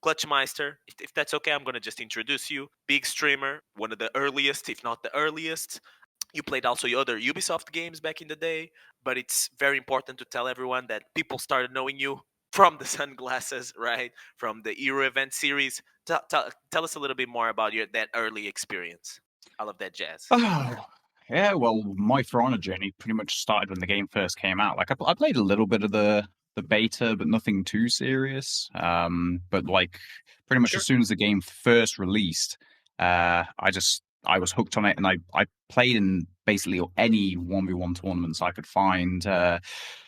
Clutchmeister. If that's okay, I'm going to just introduce you. Big streamer, one of the earliest, if not the earliest. You played also other Ubisoft games back in the day, but it's very important to tell everyone that people started knowing you from the sunglasses, right? From the Hero event series. Tell us a little bit more about that early experience. I love that jazz. Oh, yeah. Well, my For Honor journey pretty much started when the game first came out. Like, I played a little bit of the beta, but nothing too serious. But like, pretty much Sure. as soon as the game first released, I was hooked on it, and I played in basically any 1v1 tournaments I could find.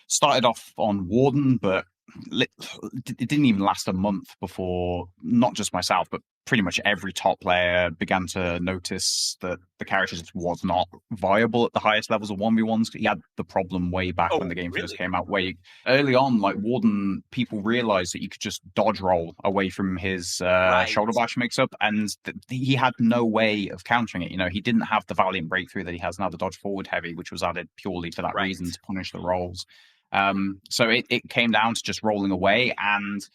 Started off on Warden, but it didn't even last a month before not just myself, but pretty much every top player began to notice that the character just was not viable at the highest levels of 1v1s. He had the problem way back when Oh, the game first really? came out. Way early on, like Warden, people realized that you could just dodge roll away from his Right. shoulder bash mix-up, and he had no way of countering it. You know, he didn't have the Valiant breakthrough that he has now, the dodge forward heavy, which was added purely for that reason, Right. to punish the rolls. So it came down to just rolling away, and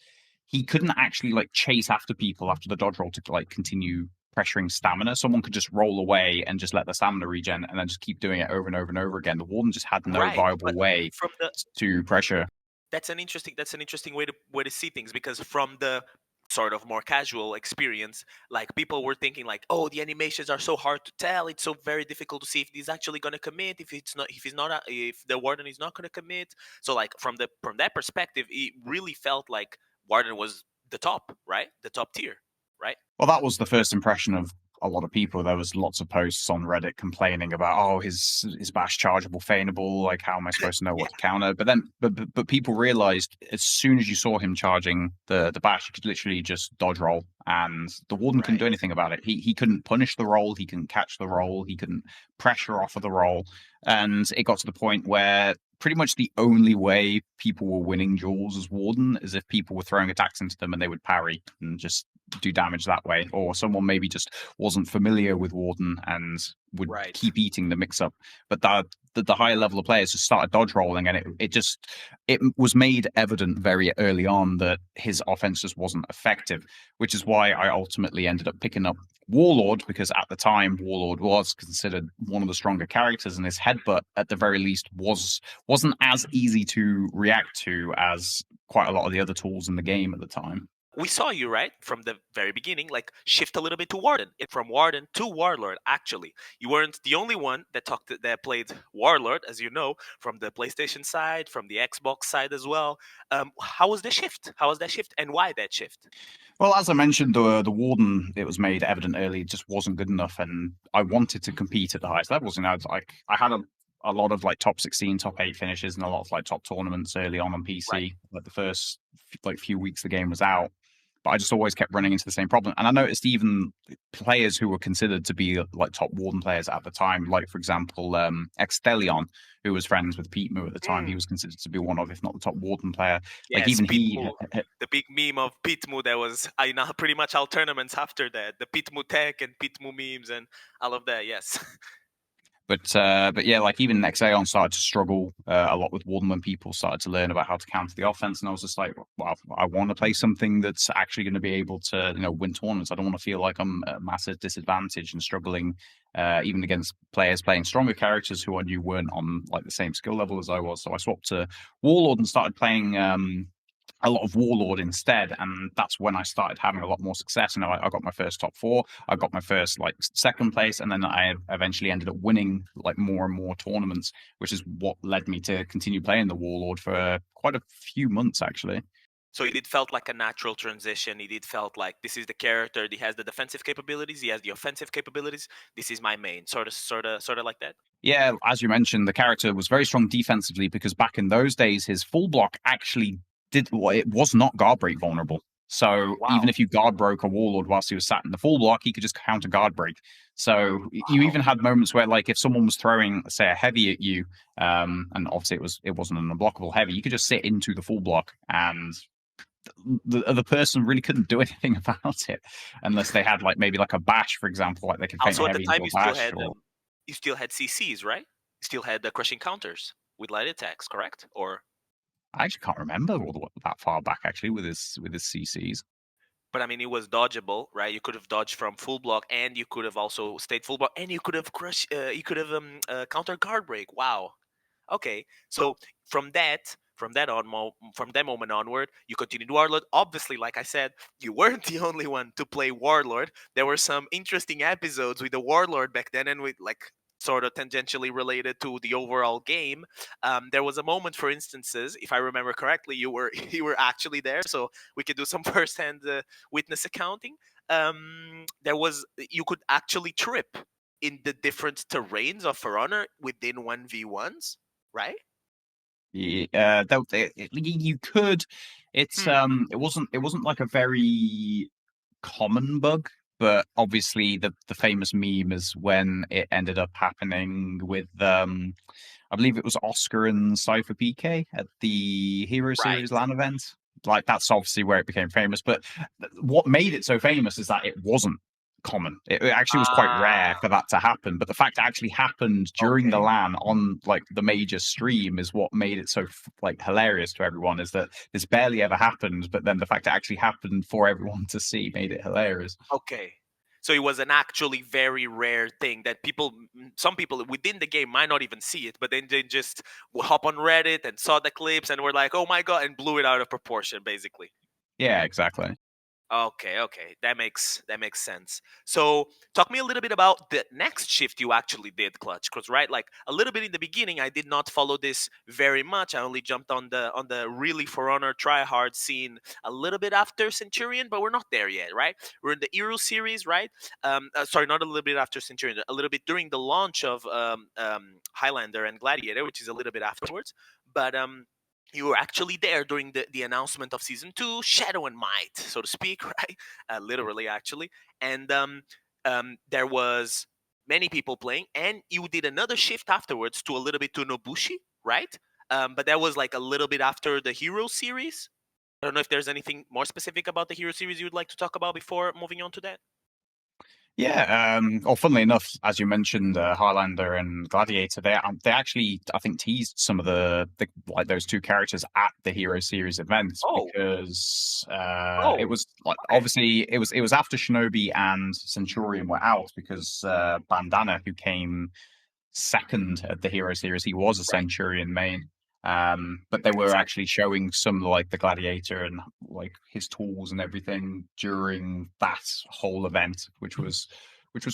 he couldn't actually like chase after people after the dodge roll to like continue pressuring stamina. Someone could just roll away and just let the stamina regen and then just keep doing it over and over and over again. The Warden just had no Right. viable But way from the to pressure. that's an interesting way to see things, because from the sort of more casual experience, like people were thinking like, oh, the animations are so hard to tell, it's so very difficult to see if he's actually going to commit, if the Warden is not going to commit. So like from that perspective, it really felt like Warden was the top, right? The top tier, right? Well, that was the first impression of a lot of people. There was lots of posts on Reddit complaining about, oh, his bash chargeable, feignable. Like, how am I supposed to know Yeah. what to counter? But then, but people realized as soon as you saw him charging the bash, you could literally just dodge roll, and the Warden couldn't do Right. anything about it. He couldn't punish the roll, he couldn't catch the roll, he couldn't pressure off of the roll, and it got to the point where pretty much the only way people were winning duels as Warden is if people were throwing attacks into them and they would parry and just do damage that way, or someone maybe just wasn't familiar with Warden and would Right. keep eating the mix up. But the higher level of players just started dodge rolling, and it was made evident very early on that his offense just wasn't effective, which is why I ultimately ended up picking up Warlord, because at the time Warlord was considered one of the stronger characters, and his headbutt at the very least wasn't as easy to react to as quite a lot of the other tools in the game at the time. We saw you, right, from the very beginning, like shift a little bit to Warden. From Warden to Warlord, actually. You weren't the only one that played Warlord, as you know, from the PlayStation side, from the Xbox side as well. How was the shift? How was that shift, and why that shift? Well, as I mentioned, the Warden, it was made evident early, just wasn't good enough, and I wanted to compete at the highest levels. And I had a lot of like top 16, top 8 finishes, and a lot of like top tournaments early on Right. PC. Like the first like few weeks the game was out, but I just always kept running into the same problem. And I noticed even players who were considered to be like top Warden players at the time, like for example, Extelion, who was friends with Pete Moo at the time, he Mm, was considered to be one of, if not the top Warden player. Like yes, even he Pitmu. The big meme of Pitmu that was I know pretty much all tournaments after that. The Pitmu tech and Pitmu memes and all of that. Yes. But yeah, like even Exaon started to struggle a lot with Warden when people started to learn about how to counter the offense, and I was just like, well, I want to play something that's actually going to be able to, win tournaments. I don't want to feel like I'm at a massive disadvantage and struggling, even against players playing stronger characters who I knew weren't on like the same skill level as I was. So I swapped to Warlord and started playing a lot of Warlord instead, and that's when I started having a lot more success. I got my first top 4, I got my first like second place, and then I eventually ended up winning like more and more tournaments, which is what led me to continue playing the Warlord for quite a few months actually. So it felt like a natural transition. It felt like this is the character. He has the defensive capabilities. He has the offensive capabilities. This is my main. Sort of like that. Yeah, as you mentioned, the character was very strong defensively because back in those days, his full block actually it was not guard break vulnerable. So even Wow. if you guard broke a Warlord whilst he was sat in the full block, he could just counter guard break. So you Wow. even had moments where, like, if someone was throwing, say, a heavy at you, and obviously it wasn't an unblockable heavy, you could just sit into the full block, and the other person really couldn't do anything about it unless they had like maybe like a bash, for example, like they could feint a Also, at the heavy into time, a bash or you still had CCs, right? You still had the crushing counters with light attacks, correct? Or I actually can't remember that far back actually with his CCs. But I mean, it was dodgeable, right? You could have dodged from full block, and you could have also stayed full block, and you could have crushed. You could have counter guard break. Wow. Okay, so from that moment onward, you continued Warlord. Obviously, like I said, you weren't the only one to play Warlord. There were some interesting episodes with the Warlord back then, and with like sort of tangentially related to the overall game. There was a moment, for instances, if I remember correctly, you were you were actually there, so we could do some firsthand witness accounting. There was you could actually trip in the different terrains of For Honor within 1v1s, right? Yeah, you could. It's Hmm. it wasn't like a very common bug, but obviously the famous meme is when it ended up happening with I believe it was Oscar and Cypher PK at the Hero Right. Series LAN event. Like that's obviously where it became famous. But what made it so famous is that it wasn't common. It actually was quite rare Ah, for that to happen. But the fact it actually happened during the okay. LAN on like the major stream is what made it so like hilarious to everyone. Is that this barely ever happened, but then the fact it actually happened for everyone to see made it hilarious. Okay. So it was an actually very rare thing that some people within the game might not even see it, but then they just hop on Reddit and saw the clips and were like, "Oh my god!" and blew it out of proportion, basically. Yeah, exactly. Okay, okay, that makes sense. So, talk me a little bit about the next shift you actually did, Clutch, because right, like a little bit in the beginning, I did not follow this very much. I only jumped on the really For Honor try hard scene a little bit after Centurion, but we're not there yet, right? We're in the Hero series, right? Sorry, not a little bit after Centurion, a little bit during the launch of Highlander and Gladiator, which is a little bit afterwards, but you were actually there during the announcement of season two, Shadow and Might, so to speak, right? Literally, actually. And there was many people playing, and you did another shift afterwards to a little bit to Nobushi, right? But that was like a little bit after the Hero series. I don't know if there's anything more specific about the Hero series you would like to talk about before moving on to that. Yeah, or funnily enough, as you mentioned, Highlander and Gladiator, they actually I think teased some of the like those two characters at the Hero Series events Oh, because it oh, was like okay, obviously it was after Shinobi and Centurion were out because Bandana, who came second at the Hero Series. He was a right, Centurion main. But they were exactly, actually showing some like the Gladiator and like his tools and everything during that whole event, which was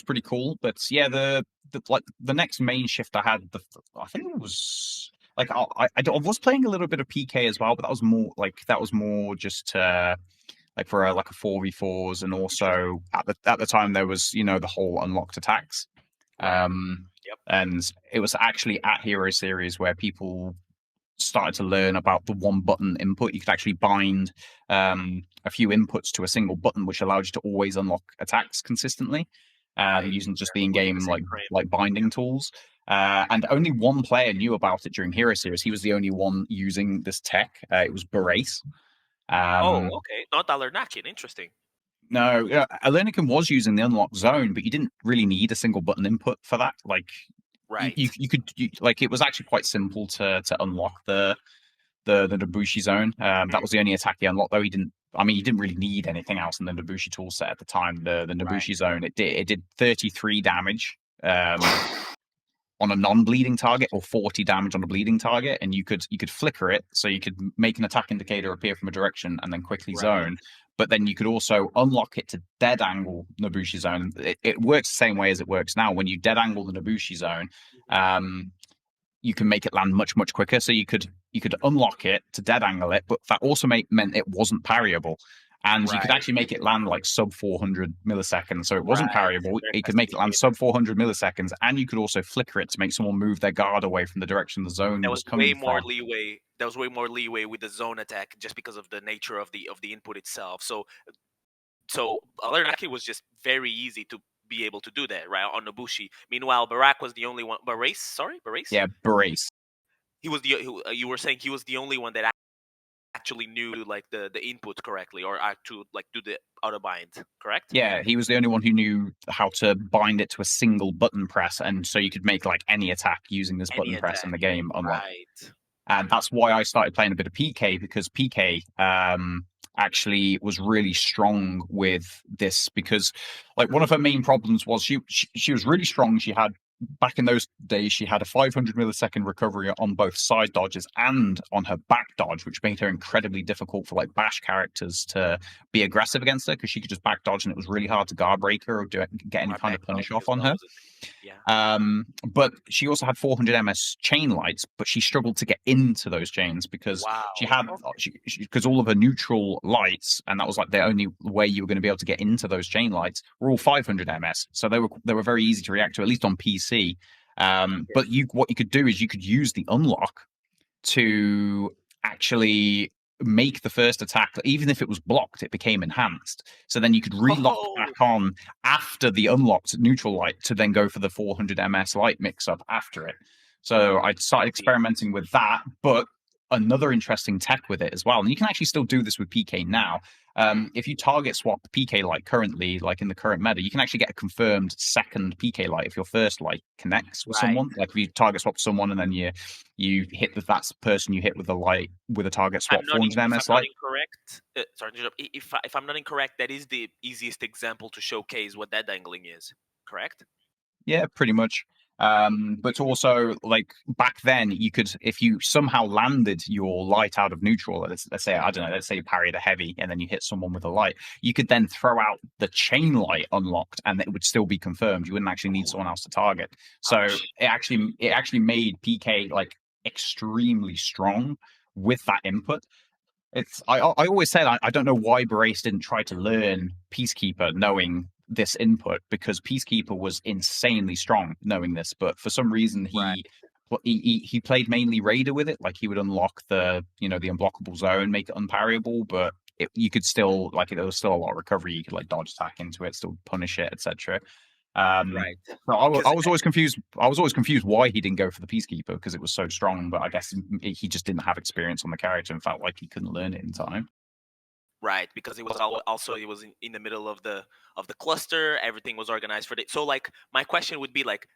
pretty cool. But yeah, the like the next main shift I had, I think it was like I was playing a little bit of PK as well, but that was more just like for like a 4v4s, and interesting, also at the time there was the whole unlocked attacks. right, um, yep, and it was actually at Hero Series where people started to learn about the one button input. You could actually bind a few inputs to a single button, which allowed you to always unlock attacks consistently, right, using just yeah, the within the in-game same frame, like binding tools. And only one player knew about it during Hero Series. He was the only one using this tech. It was Berace. Oh, Um, okay. Not Alernakian. Interesting. no, Alernicum was using the unlock zone, but you didn't really need a single button input for that. Like you, Right. you could like it was actually quite simple to unlock the Nobushi zone. That Mhm. was the only attack he unlocked, though. He didn't. I mean, he didn't really need anything else in the Nobushi tool set at the time. The Right. Nobushi zone it did 33 damage. On a non-bleeding target or 40 damage on a bleeding target, and you could flicker it, so you could make an attack indicator appear from a direction and then quickly Right. zone. But then you could also unlock it to dead angle Nobushi zone. It works the same way as it works now. When you dead angle the Nobushi zone, Mhm. um, you can make it land much quicker. So you could unlock it to dead angle it, but that also meant it wasn't parryable. And you could Right. actually make it land like sub 400 milliseconds. So it wasn't Right. parryable. Very You could fast make it land indicator. sub 400 milliseconds, and you could also flicker it to make someone move their guard away from the direction the zone There was was way coming more from. leeway. There was way more leeway with the zone attack just because of the nature of the input itself. So Aleraki was just very easy to be able to do that, right? On Nobushi. Meanwhile, Barak was the only one. Barace, sorry, Barace. Yeah, brace. He was you were saying he was the only one that actually knew like the input correctly or to like do the auto bind, correct? Yeah, he was the only one who knew how to bind it to a single button press, and so you could make like any attack using this Any button press in attack. the game unlock. Right. And that's why I started playing a bit of PK, because PK, actually was really strong with this because, like, one of her main problems was she was really strong. She had back in those days she had a 500 millisecond recovery on both side dodges and on her back dodge, which made her incredibly difficult for like bash characters to be aggressive against her because she could just back dodge and it was really hard to guard break her or get any Right, kind of back punish dodging off as on well her. was a thing. Yeah. But she also had 400 ms chain lights, but she struggled to get into those chains because she Wow. had Okay. because all of her neutral lights, and that was like the only way you were going to be able to get into those chain lights, were all 500 ms. So they were very easy to react to, at least on PC. But what you could do is you could use the unlock to actually make the first attack, even if it was blocked, it became enhanced. So then you could relock Oh, back on after the unlocked neutral light to then go for the 400 ms light mix up after it. So I started experimenting with that, but another interesting tech with it as well. And you can actually still do this with PK now. If you target swap PK light currently, like in the current meta, you can actually get a confirmed second PK light if your first light connects with right. someone. Like if you target swap someone and then you hit that's the person you hit with the light with a target swap 400 If ms I'm not light. incorrect, sorry to interrupt. If I'm not incorrect, that is the easiest example to showcase what that dangling is. Correct? Yeah, pretty much. But also, like back then, you could, if you somehow landed your light out of neutral, let's say, I don't know, let's say you parried a heavy and then you hit someone with a light, you could then throw out the chain light unlocked and it would still be confirmed. You wouldn't actually need someone else to target. So Ouch. it actually made PK like extremely strong with that input. I always said I don't know why Barace didn't try to learn Peacekeeper knowing this input because Peacekeeper was insanely strong knowing this, but for some reason Right. he played mainly Raider with it. Like he would unlock the unblockable zone, make it unparryable, but you could still like there was still a lot of recovery. You could like dodge attack into it, still punish it, etc. Right. So I Because was always confused. I was always confused why he didn't go for the Peacekeeper because it was so strong. But I guess he just didn't have experience on the character and felt like he couldn't learn it in time. right, because it was also it was in the middle of the cluster. Everything was organized for it. So like my question would be like,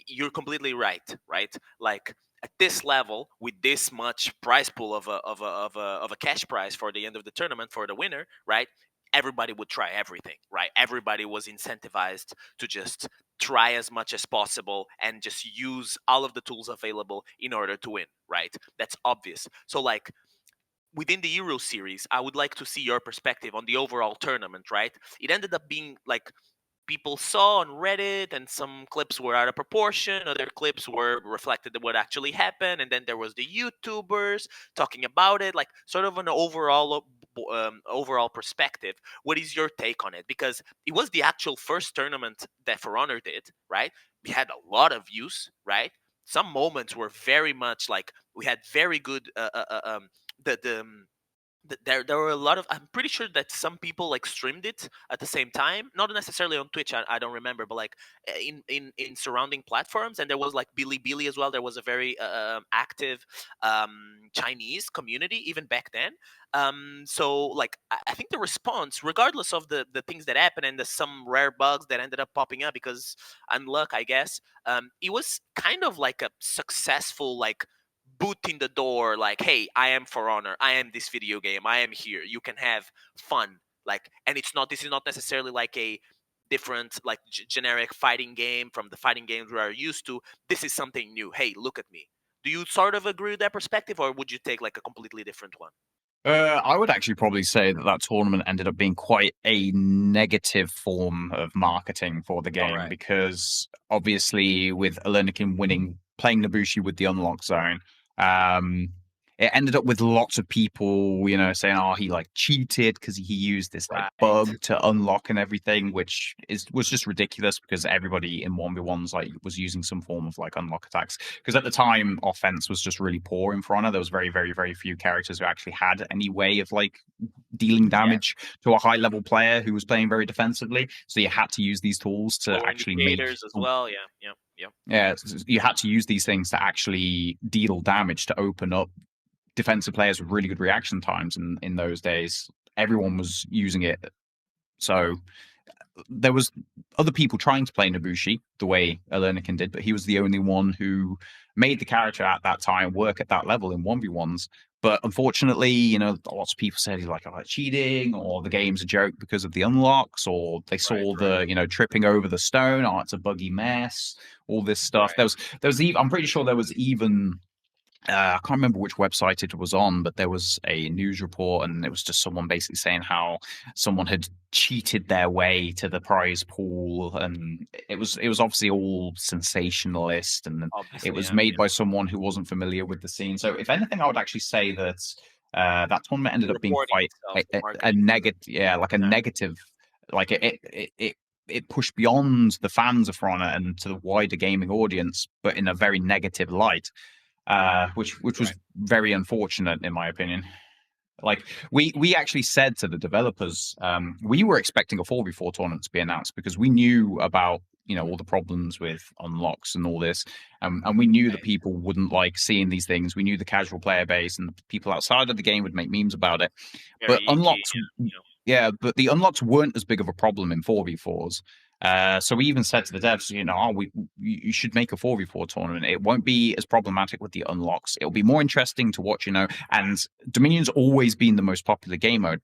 you're completely right, right? Like at this level with this much prize pool of a cash prize for the end of the tournament for the winner, right? Everybody would try everything, right? Everybody was incentivized to just try as much as possible and just use all of the tools available in order to win, right? That's obvious. So like within the Euro series, I would like to see your perspective on the overall tournament, right? It ended up being like people saw on Reddit, and some clips were out of proportion, other clips were reflected what actually happened, and then there was the YouTubers talking about it, like sort of an overall perspective. What is your take on it? Because it was the actual first tournament that For Honor did, right? We had a lot of views, right? Some moments were very much like we had very good the there were a lot of, I'm pretty sure that some people like streamed it at the same time, not necessarily on Twitch, I don't remember, but like in surrounding platforms. And there was like Bilibili as well. There was a very active Chinese community even back then. So like I think the response, regardless of the things that happened and the some rare bugs that ended up popping up because unluck, I guess, it was kind of like a successful like boot in the door, like, hey, I am For Honor, I am this video game, I am here, you can have fun. Like, and it's not, this is not necessarily like a different like generic fighting game from the fighting games we are used to. This is something new. Hey, look at me. Do you sort of agree with that perspective, or would you take like a completely different one? I would actually probably say that tournament ended up being quite a negative form of marketing for the All game right. because obviously with Alernikin winning, playing Nabushi with the unlock zone, um, it ended up with lots of people, saying, "Oh, he like cheated because he used this like Right. bug to unlock and everything," which was just ridiculous because everybody in 1v1s like was using some form of like unlock attacks. Because at the time, offense was just really poor in For Honor. There was very, very, very few characters who actually had any way of like dealing Yeah. damage to a high level player who was playing very defensively. So you had to use these tools to Slow actually make. indicators as well. Yeah. Yeah. Yeah. Yeah, you had to use these things to actually deal damage to open up defensive players with really good reaction times. And in those days, everyone was using it. So there was other people trying to play Nabushi the way Alernikin did, but he was the only one who made the character at that time work at that level in 1v1s, But unfortunately, lots of people said like, oh, it's cheating, or the game's a joke because of the unlocks, or they Right, saw right, the tripping over the stone. Oh, it's a buggy mess. All this stuff. right. I'm pretty sure there was even I can't remember which website it was on, but there was a news report, and it was just someone basically saying how someone had cheated their way to the prize pool, and it was obviously all sensationalist, and it Obviously, was yeah, made yeah. by someone who wasn't familiar with the scene. So, if anything, I would actually say that that tournament ended up being Reporting quite itself, the a marketing for negative, yeah, like a that. negative, like it pushed beyond the fans of For Honor and to the wider gaming audience, but in a very negative light, which was Right. very unfortunate in my opinion. Like we actually said to the developers, we were expecting a 4v4 tournament to be announced because we knew about all the problems with unlocks and all this, and we knew that Right. people wouldn't like seeing these things. We knew the casual player base and the people outside of the game would make memes about it. But Very icky, unlocks, yeah, yeah, but the unlocks weren't as big of a problem in 4v4s. So we even said to the devs, oh, you should make a 4v4 tournament. It won't be as problematic with the unlocks. It'll be more interesting to watch, and Dominion's always been the most popular game mode.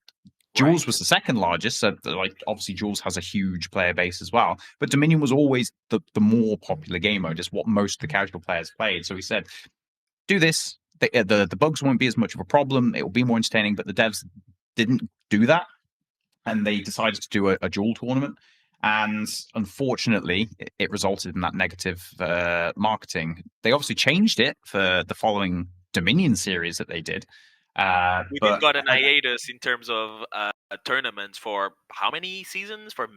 Jules Right. was the second largest, so like obviously Jules has a huge player base as well. But Dominion was always the more popular game mode. It's what most of the casual players played. So we said, do this. The bugs won't be as much of a problem. It will be more entertaining. But the devs didn't do that, and they decided to do a dual tournament. And unfortunately, it resulted in that negative marketing. They obviously changed it for the following Dominion series that they did. We did But got an hiatus in terms of tournaments for how many seasons? For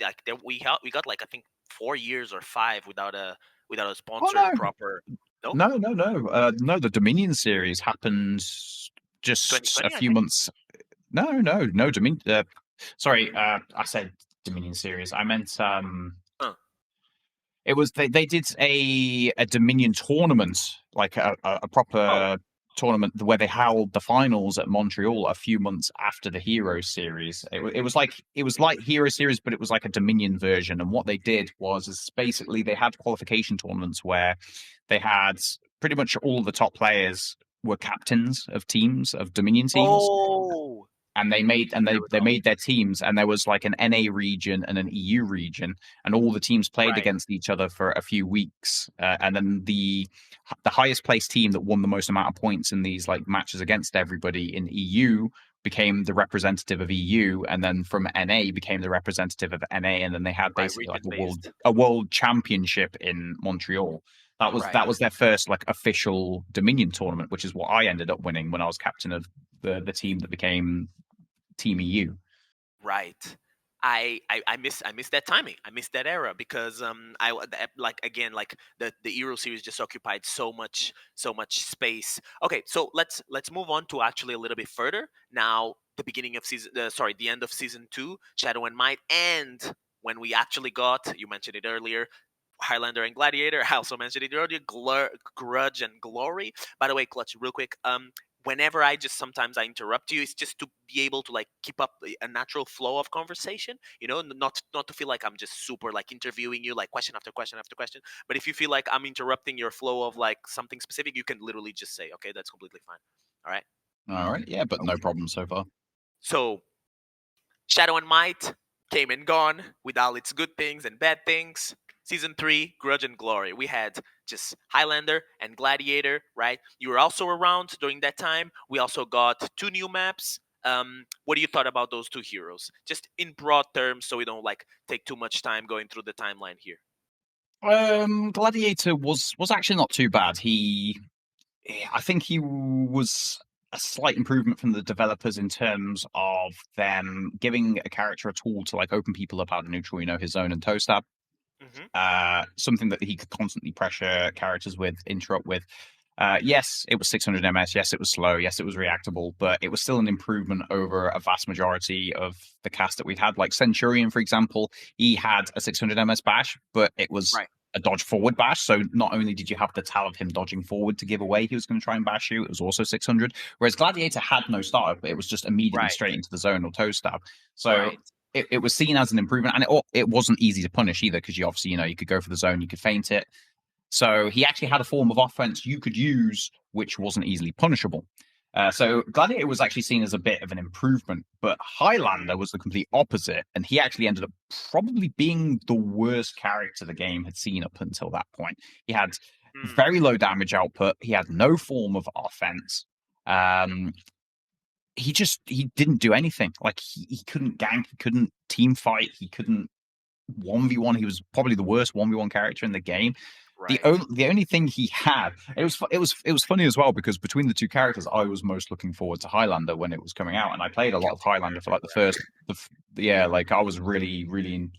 like we got like I think 4 years or five without a oh sponsored no, proper. No, no, the Dominion series happened just a 2020, I few think. months. No, Dominion. Sorry, I said Dominion series. I meant Huh. it was they did a Dominion tournament, like a Oh, proper tournament where they held the finals at Montreal a few months after the Hero series. It was like Hero series, but it was like a Dominion version. And what they did was is basically they had qualification tournaments where they had pretty much all the top players were captains of teams of Dominion teams, oh, and they made and I they recall. made their teams, and there was like an NA region and an EU region, and all the teams played Right, against each other for a few weeks, and then the highest placed team that won the most amount of points in these like matches against everybody in EU became the representative of EU, and then from NA became the representative of NA, and then they had right, basically like region a world based. a world championship in Montreal. That Right. was their first like official Dominion tournament, which is what I ended up winning when I was captain of the team that became Team EU. Right. I miss that timing. I miss that era because like again like the Euro series just occupied so much space. Okay, so let's move on to actually a little bit further. Now the beginning of season sorry, the end of season 2, Shadow and Might, and when we actually got, you mentioned it earlier, Highlander and Gladiator. I also mentioned it earlier, Grudge and Glory. By the way, Clutch, real quick, whenever I just sometimes I interrupt you, it's just to be able to like keep up a natural flow of conversation. Not to feel like I'm just super like interviewing you, like question after question after question. But if you feel like I'm interrupting your flow of like something specific, you can literally just say, okay, that's completely fine. All right. All right, yeah, but no Okay. problem so far. So Shadow and Might came and gone with all its good things and bad things. Season 3, Grudge and Glory. We had just Highlander and Gladiator, right? You were also around during that time. We also got 2 new maps. What do you thought about those 2 heroes? Just in broad terms, so we don't like take too much time going through the timeline here. Gladiator was actually not too bad. I think he was a slight improvement from the developers in terms of them giving a character a tool to like open people up out of neutral, his zone and toe stab. Hmm. Something that he could constantly pressure characters with, interrupt with. Yes, it was 600 ms. Yes, it was slow. Yes, it was reactable, but it was still an improvement over a vast majority of the cast that we'd had. Like Centurion, for example, he had a 600 ms bash, but it was Right, a dodge forward bash. So not only did you have the tell of him dodging forward to give away he was going to try and bash you, it was also 600. Whereas Gladiator had no startup, it was just immediately right, straight into the zone or toe stab. So right, it was seen as an improvement, and it wasn't easy to punish either because you obviously you could go for the zone, you could feint it. So he actually had a form of offense you could use which wasn't easily punishable. So Gladiator was actually seen as a bit of an improvement, but Highlander was the complete opposite, and he actually ended up probably being the worst character the game had seen up until that point. He had Mm, very low damage output. He had no form of offense. Um, he didn't do anything. Like he couldn't gank, he couldn't team fight, he couldn't 1v1. He was probably the worst 1v1 character in the game. right. The only thing he had, it was funny as well because between the two characters, I was most looking forward to Highlander when it was coming out, and I played a lot of Celtic Highlander for character, like yeah, like I was really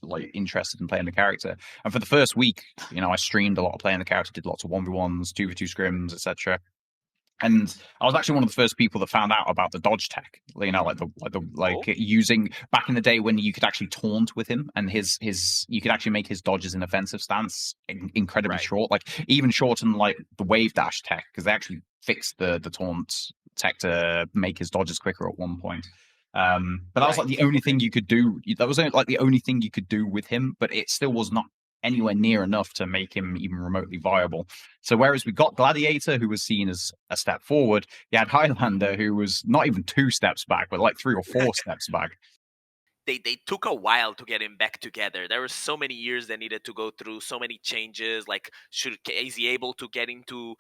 like interested in playing the character, and for the first week, I streamed a lot of playing the character, did lots of 1v1s, 2v2 scrims, etc. And I was actually one of the first people that found out about the dodge tech, right? using back in the day when you could actually taunt with him, and his you could actually make his dodges in offensive stance incredibly Right, short, like even shorter than like the wave dash tech, because they actually fixed the taunt tech to make his dodges quicker at one point. But that was right. like the only Okay. thing you could do. That was like the only thing you could do with him, but it still was not anywhere near enough to make him even remotely viable. So whereas we got Gladiator, who was seen as a step forward, you had Highlander, who was not even 2 steps back, but like 3 or 4 steps back. They took a while to get him back together. There were so many years that needed to go through, so many changes. Like, is he able to get into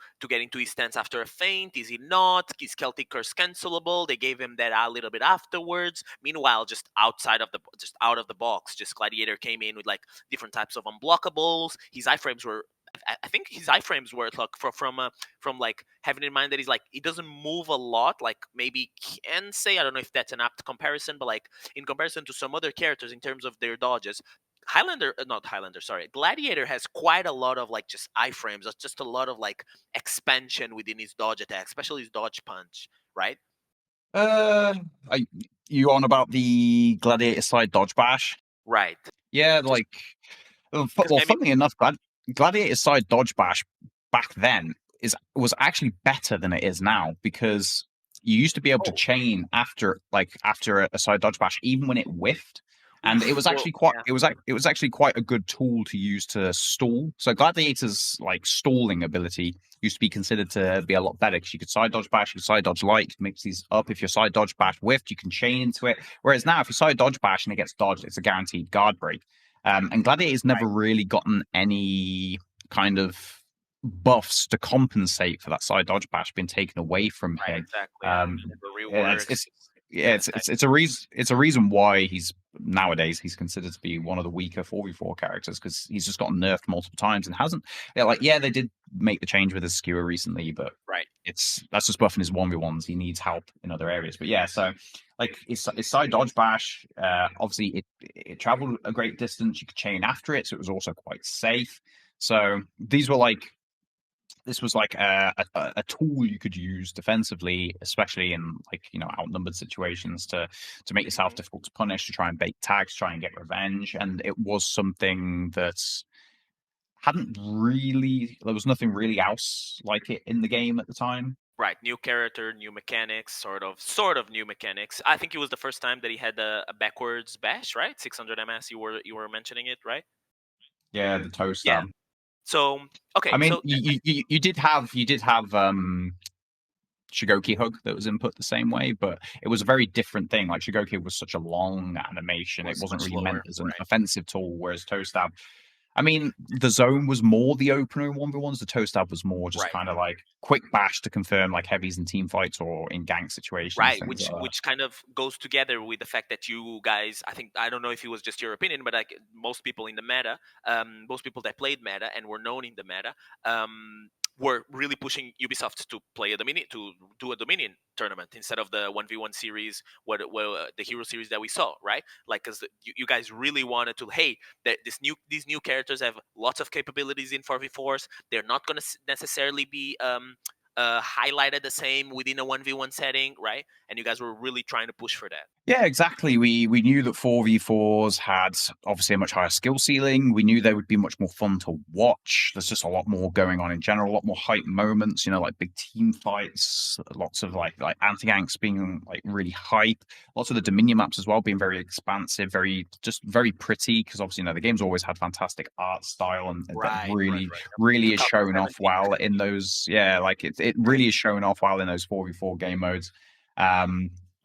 his stance after a feint? Is he not? Is Celtic Curse cancelable? They gave him that a little bit afterwards. Meanwhile, just out of the box, just Gladiator came in with like different types of unblockables. His iframes were. I think his iframes were like from like having in mind that he doesn't move a lot. Like maybe can say, I don't know if that's an apt comparison, but like in comparison to some other characters in terms of their dodges. Not Highlander, sorry. Gladiator has quite a lot of like just iframes, just a lot of like expansion within his dodge attack, especially his dodge punch, right? Uh, I, you on about the Gladiator side dodge bash? Right. Yeah, Just like, because maybe. funnily enough, Gladiator side dodge bash back then was actually better than it is now because you used to be able to Oh, chain after a side dodge bash even when it whiffed, and it oof. was Well, actually quite yeah. it was actually quite a good tool to use to stall. So Gladiator's like stalling ability used to be considered to be a lot better because you could side dodge bash, you could side dodge light, you could mix these up. If your side dodge bash whiffed, you can chain into it. Whereas now, if you side dodge bash and it gets dodged, it's a guaranteed guard break. And Gladiator's never Right. really gotten any kind of buffs to compensate for that side dodge bash being taken away from Right. him. Exactly. Yeah. Um, Never reworks. it's yeah, Tennis type. it's a reason why he's nowadays he's considered to be one of the weaker 4v4 characters because he's just gotten nerfed multiple times and hasn't. Yeah, they did make the change with his skewer recently, but Right. that's just buffing his 1v1s. He needs help in other areas. But yeah, so like his side dodge bash, obviously it traveled a great distance. You could chain after it, so it was also quite safe. So this was like a tool you could use defensively, especially in like outnumbered situations to make yourself Hmm. difficult to punish, to try and bait tags, try and get revenge. And it was something that hadn't really there was nothing really else like it in the game at the time. Right, new character, new mechanics, sort of new mechanics. I think it was the first time that he had a backwards bash, right? 600 MS. You were mentioning it, right? Yeah, the toe Yeah. stab. So I okay, mean, so you did have Shigoki Hug that was input the same way, but it was a very different thing. Like Shigoki was such a long animation, it was wasn't much really meant slower, as an right? offensive tool, whereas toe stab, I mean, the zone was more the opener in 1v1s. The toe stab was more just Right. kind of like quick bash to confirm like heavies in team fights or in gank situations, Right, things which like that. which kind of goes together with the fact that you guys, I don't know if it was just your opinion, but like most people in the meta, most people that played meta and were known in the meta, were really pushing Ubisoft to play a Dominion, to do a Dominion tournament instead of the 1v1 series, the hero series that we saw, right? Like, because you guys really wanted to, hey, that these new characters have lots of capabilities in 4v4s. They're not going to necessarily be highlighted the same within a 1v1 setting, right? And you guys were really trying to push for that. Yeah, exactly. We knew that 4v4s had obviously a much higher skill ceiling. We knew they would be much more fun to watch. There's just a lot more going on in general, a lot more hype moments, like big team fights, lots of like anti-ganks being like really hype. Lots of the Dominion maps as well being very expansive, very pretty, because obviously the game's always had fantastic art style and that Right, right, really right. really is shown off 2017, well in 16. those. Yeah, like it really is showing off well in those 4v4 game modes.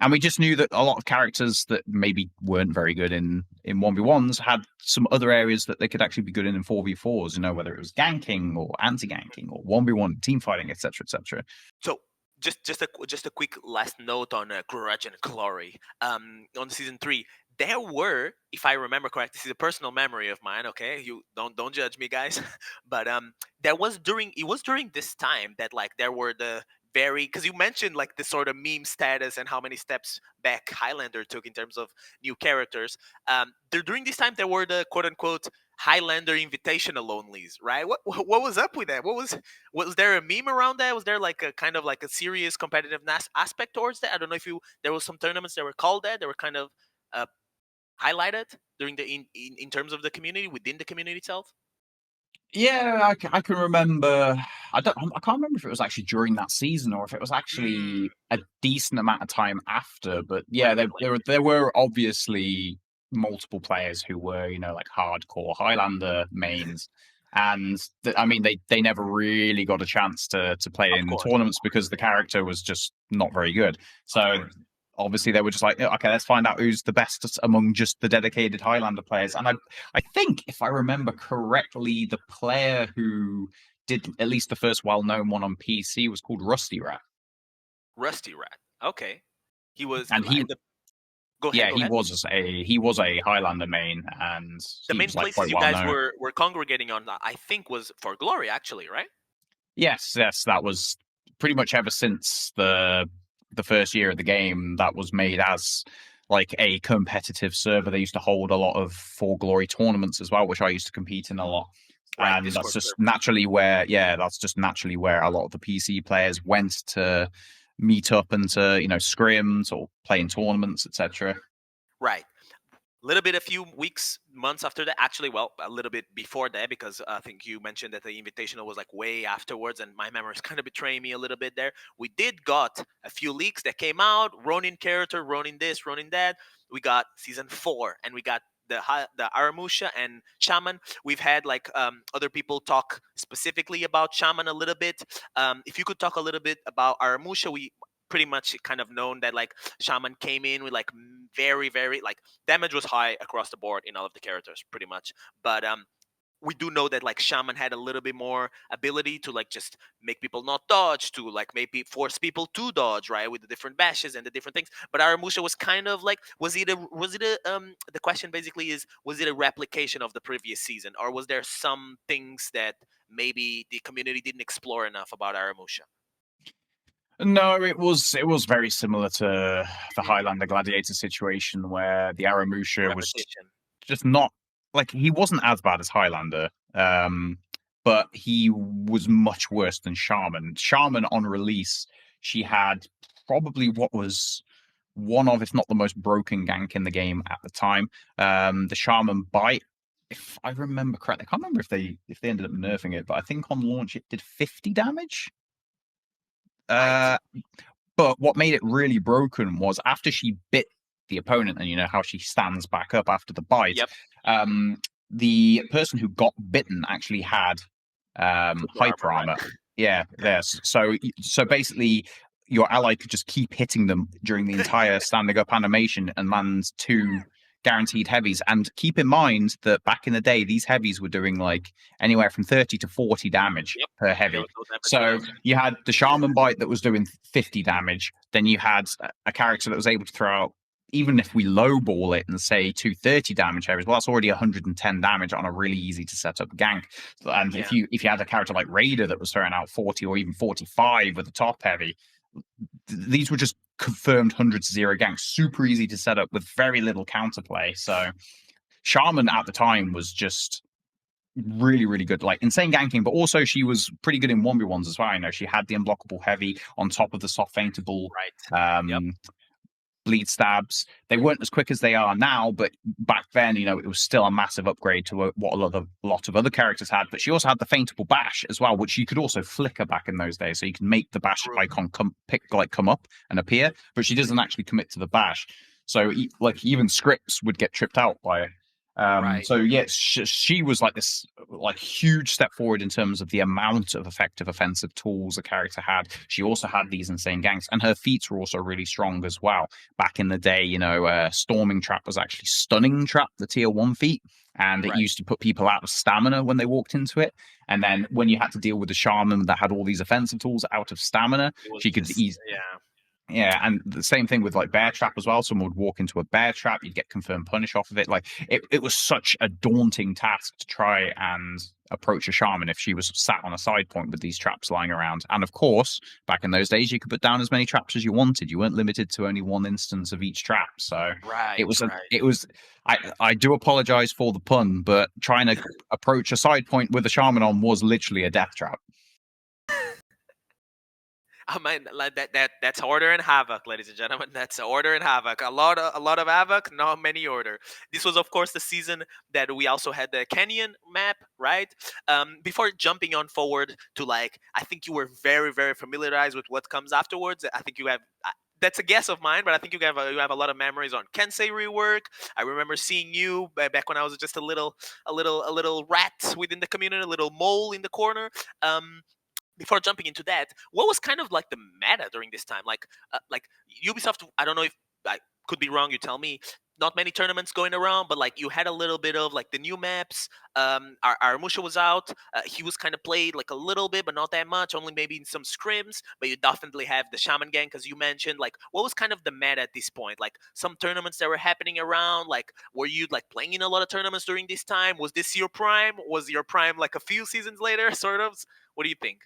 And we just knew that a lot of characters that maybe weren't very good in 1v1s had some other areas that they could actually be good in 4v4s, whether it was ganking or anti-ganking or 1v1 team fighting, etc., etc. So just a quick last note on Grudge and Glory. On season 3, there were, if I remember correct, this is a personal memory of mine. Okay, you don't judge me, guys. But there was during this time that like there were the very, because you mentioned like the sort of meme status and how many steps back Highlander took in terms of new characters. During this time there were the quote unquote Highlander Invitational onlys, right? What was up with that? Was there a meme around that? Was there like a kind of like a serious competitive aspect towards that? I don't know if there was some tournaments that were called that. They were kind of uh, highlighted during the in terms of the community, within the community itself. Yeah, I can remember. I can't remember if it was actually during that season or if it was actually a decent amount of time after. But yeah, there were obviously multiple players who were like hardcore Highlander mains, and I mean they never really got a chance to play Of in course, tournaments because the character was just not very good. So obviously they were just like, okay, let's find out who's the best among just the dedicated Highlander players. And I think, if I remember correctly, the player who did at least the first well-known one on PC was called Rusty Rat. Rusty Rat. Okay, he was. And Go ahead. Go he ahead. was a Highlander main, and The he main was like quite places you well guys known. were congregating on, I think, was for Glory, actually, right? Yes, that was pretty much ever since the first year of the game. That was made as like a competitive server. They used to hold a lot of For Glory tournaments as well, which I used to compete in a lot. Right. And Discord that's just server. naturally where, a lot of the PC players went to meet up and to, scrims or play in tournaments, etc. Right. Little bit, a few weeks, months after that. Actually, well, a little bit before that, because I think you mentioned that the invitational was like way afterwards, and my memory is kind of betraying me a little bit there. We did got a few leaks that came out. Ronin character, Ronin this, Ronin that. We got season 4, and we got the Aramusha and Shaman. We've had like other people talk specifically about Shaman a little bit. If you could talk a little bit about Aramusha, we pretty much kind of known that like Shaman came in with like very like damage was high across the board in all of the characters pretty much, but we do know that like Shaman had a little bit more ability to like just make people not dodge, to like maybe force people to dodge, right, with the different bashes and the different things. But Aramusha was kind of like, was it a the question basically is, was it a replication of the previous season, or was there some things that maybe the community didn't explore enough about Aramusha? No, it was very similar to the Mhm. Highlander Gladiator situation where the Aramusha was Repetition. just not like, he wasn't as bad as Highlander, but he was much worse than Shaman. Shaman on release, she had probably what was one of, if not the most broken gank in the game at the time. The Shaman bite, if I remember correctly, I can't remember if they ended up nerfing it, but I think on launch it did 50 damage. Right. Uh, but what made it really broken was after she bit the opponent, and you know how she stands back up after the bite. Yep. Um, the person who got bitten actually had Super hyper armor, armor. right? Yeah, there's so basically your ally could just keep hitting them during the entire standing up animation and lands 2 guaranteed heavies. And keep in mind that back in the day, these heavies were doing like anywhere from 30 to 40 damage Yep. per There heavy. was no damage for So that. you had the Shaman bite that was doing 50 damage. Then you had a character that was able to throw out, even if we lowball it and say 230 damage heavies, well, that's already 110 damage on a really easy to set up gank. And Yeah. if you had a character like Raider that was throwing out 40 or even 45 with a top heavy, these were just confirmed 100-0 ganks, super easy to set up with very little counterplay. So Shaman at the time was just really, really good, like insane ganking, but also she was pretty good in 1v1s as well. I know she had the unblockable heavy on top of the soft feintable Right. Yep. um, bleed stabs. They weren't as quick as they are now, but back then, it was still a massive upgrade to what a lot of other characters had. But she also had the feintable bash as well, which you could also flicker back in those days. So you can make the bash True. icon come up and appear, but she doesn't actually commit to the bash. So like even scripts would get tripped out by Right. So yeah, she was like this like huge step forward in terms of the amount of effective offensive tools a character had. She also had these insane ganks, and her feats were also really strong as well. Back in the day, Storming Trap was actually Stunning Trap, the tier 1 feat, and it Right. used to put people out of stamina when they walked into it. And then when you had to deal with the shaman that had all these offensive tools out of stamina, It was she could just ease. yeah. Yeah, and the same thing with like bear trap as well. Someone would walk into a bear trap, you'd get confirmed punish off of it. Like it was such a daunting task to try and approach a shaman if she was sat on a side point with these traps lying around. And of course, back in those days, you could put down as many traps as you wanted. You weren't limited to only one instance of each trap. So Right. Right. it was. I do apologize for the pun, but trying to approach a side point with a shaman on was literally a death trap. I mean, like that's order and havoc, ladies and gentlemen. That's order and havoc. A lot of havoc, not many order. This was, of course, the season that we also had the canyon map, right? Before jumping on forward to like, I think you were very, very familiarized with what comes afterwards. I think you have. That's a guess of mine, but I think you have a lot of memories on Kensei rework. I remember seeing you back when I was just a little rat within the community, a little mole in the corner. Before jumping into that, what was kind of like the meta during this time? Like Ubisoft, I don't know if I could be wrong. You tell me. Not many tournaments going around, but like you had a little bit of like the new maps. Aramusha was out. He was kind of played like a little bit, but not that much. Only maybe in some scrims. But you definitely have the Shaman gang, as you mentioned. Like, what was kind of the meta at this point? Like some tournaments that were happening around. Like, were you like playing in a lot of tournaments during this time? Was this your prime? Was your prime like a few seasons later, sort of? What do you think?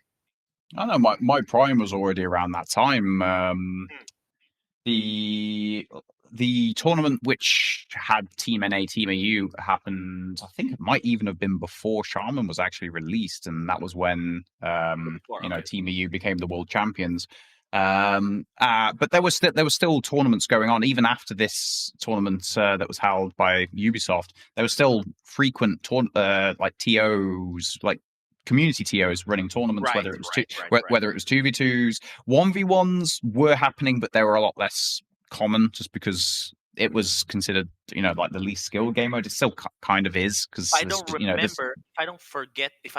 I know my prime was already around that time. Mm. The the tournament which had Team NA, Team AU happened. I think it might even have been before Shaman was actually released, and that was when Before, okay. Team AU became the world champions. But there was still tournaments going on even after this tournament that was held by Ubisoft. There was still frequent like TOs, like community TOs running tournaments, Right, whether it was right, right, right. whether it was 2v2s, 1v1s were happening, but they were a lot less common just because it was considered, like the least skilled game mode. It still kind of is because I there's, don't this. remember. If I don't forget, if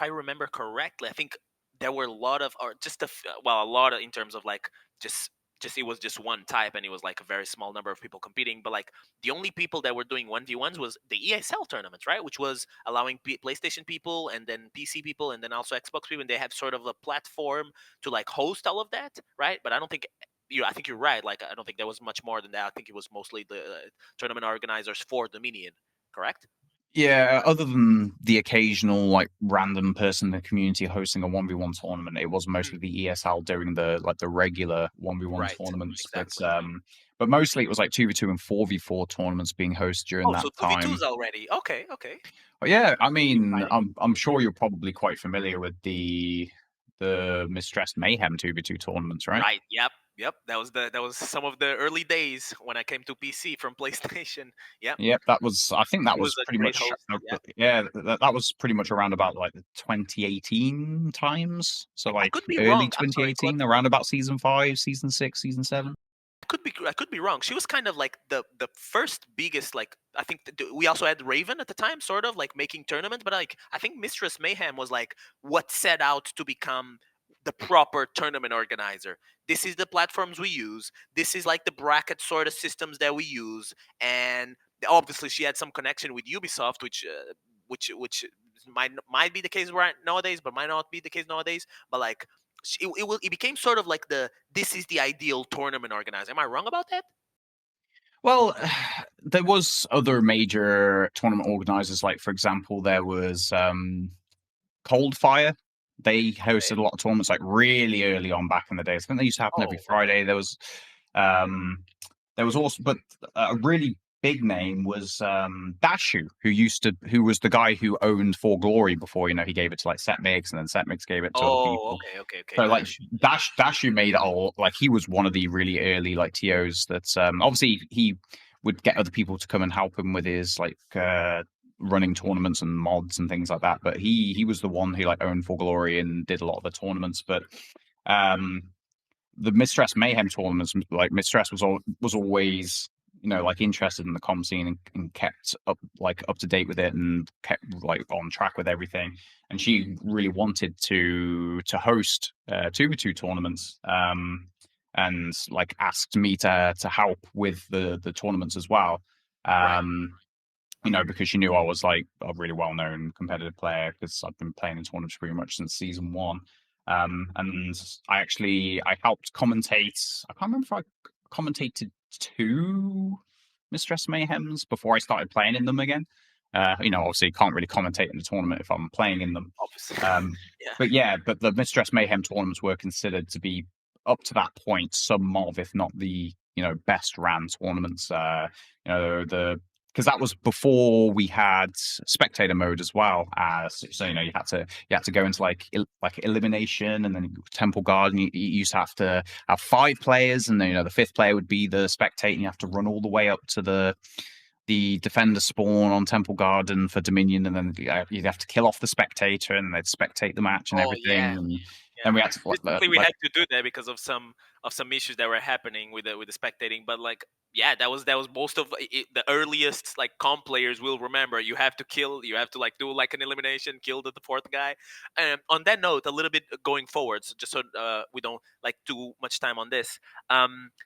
I remember correctly, I think there were a lot of, or just a lot of in terms of like just it was just one type, and it was like a very small number of people competing. But like the only people that were doing 1v1s was the ESL tournaments, right? Which was allowing PlayStation people and then PC people and then also Xbox people, and they have sort of a platform to like host all of that, right? But I don't think. I think you're right. Like, I don't think there was much more than that. I think it was mostly the tournament organizers for Dominion, correct? Yeah, other than the occasional like random person in the community hosting a 1v1 tournament, it was Mm. mostly the ESL doing the regular 1v1 Right. tournaments. Exactly. But mostly it was like 2v2 and 4v4 tournaments being hosted during Oh, that so 2v2s time. already. Okay, okay. But yeah, I mean, Exciting. I'm sure you're probably quite familiar with the Mistress Mayhem 2v2 tournaments, right? Right. Yep. Yep. That was some of the early days when I came to PC from PlayStation. Yep. Yep, I think that He was was a pretty great much, host. Yeah. yeah, that was pretty much around about like the 2018 times. So I like could be early wrong. I'm sorry. 2018, around about season 5, season 6, season 7. I could be wrong. She was kind of like the first biggest, like, I think we also had Raven at the time, sort of like making tournaments, but like I think Mistress Mayhem was like what set out to become the proper tournament organizer. This is the platforms we use. This is like the bracket sort of systems that we use, and obviously she had some connection with Ubisoft, which might be the case right nowadays, but might not be the case nowadays. But like it became sort of like this is the ideal tournament organizer. Am I wrong about that? Well, there was other major tournament organizers, like for example, there was Coldfire. They Okay. hosted a lot of tournaments like really early on back in the days. I think they used to happen every Oh, okay. Friday. Um, there was also, but a really big name was Dashu, who was the guy who owned For Glory before he gave it to like Setmix, and then Setmix gave it to other Oh, people. okay, okay, okay. So like Dash. Dashu made it all like he was one of the really early like TOs that obviously he would get other people to come and help him with his like running tournaments and mods and things like that. But he was the one who like owned For Glory and did a lot of the tournaments. But um the Mistress Mayhem tournaments, like Mistress was always like interested in the com scene and kept up to date with it and kept like on track with everything. And she really wanted to host 2v2 tournaments. And like asked me to help with the tournaments as well. Right. Because she knew I was like a really well-known competitive player because I've been playing in tournaments pretty much since season 1. And I helped commentate. I can't remember if I commentated 2 Mistress Mayhems before I started playing in them again. Obviously you can't really commentate in the tournament if I'm playing in them. Obviously. Yeah. But the Mistress Mayhem tournaments were considered to be up to that point some of, if not the best ran tournaments. Because that was before we had spectator mode as well. So you had to go into like elimination, and then Temple Guard, and you used to have 5 players, and then the 5th player would be the spectate, and you have to run all the way up to the defender spawn on Temple Garden for Dominion, and then you'd have to kill off the spectator, and they'd spectate the match and everything. Yeah. And Yeah. then we had to Basically, we had to do that because of some issues that were happening with the spectating. But like, yeah, that was most of it, the earliest like comp players will remember. You have to like do like an elimination, kill the 4th guy. And on that note, a little bit going forwards, just so we don't like too much time on this.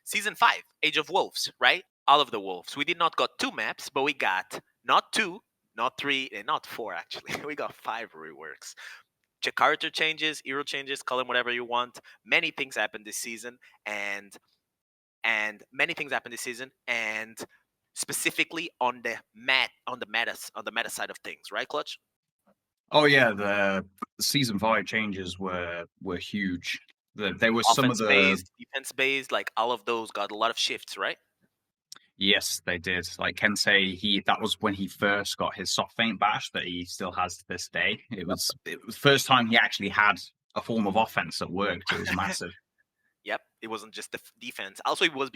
Season 5, Age of Wolves, right? All of the wolves. We did not got 2 maps, but we got not 2, not 3, and not 4 actually. We got 5 reworks. Character changes, hero changes, call them whatever you want. Many things happened this season, and specifically on the meta side of things, right, Clutch? Oh yeah, the season 5 changes were huge. They were some of Offense the based, defense based, like all of those got a lot of shifts, right? Yes, they did. Like Kensei, that was when he first got his soft feint bash that he still has to this day. It was the first time he actually had a form of offense that worked. It was massive. Yep, it wasn't just the defense. Also, it was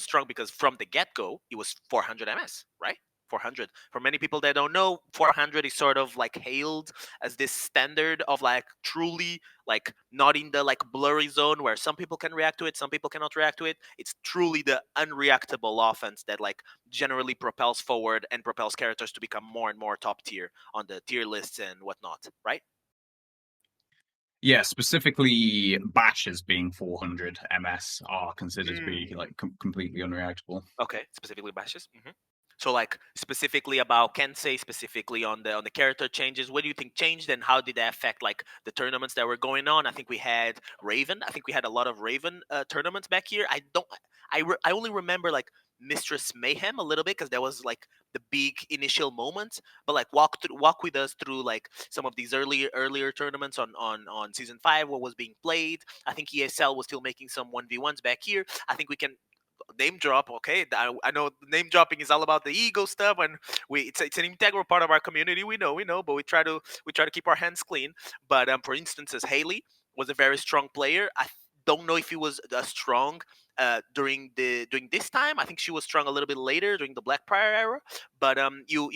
strong because from the get go, it was 400 MS, right? 400. For many people that don't know, 400 is sort of like hailed as this standard of like truly like not in the like blurry zone where some people can react to it, some people cannot react to it. It's truly the unreactable offense that like generally propels forward and propels characters to become more and more top tier on the tier lists and whatnot, right? Yeah, specifically bashes being 400 MS are considered to be like completely unreactable. Okay, specifically bashes. So, like specifically about Kensei, specifically on the character changes, what do you think changed, and how did that affect like the tournaments that were going on? I think we had Raven. I think we had a lot of Raven tournaments back here. I only remember like Mistress Mayhem a little bit because that was like the big initial moments. But like walk with us through like some of these earlier tournaments on season 5. What was being played? I think ESL was still making some 1v1s back here. I think we can name drop. Okay, I know name dropping is all about the ego stuff, and it's an integral part of our community. We know, but we try to keep our hands clean. But for instance, as Haley was a very strong player. I don't know if he was strong during this time. I think she was strong a little bit later during the Blackbriar era. But you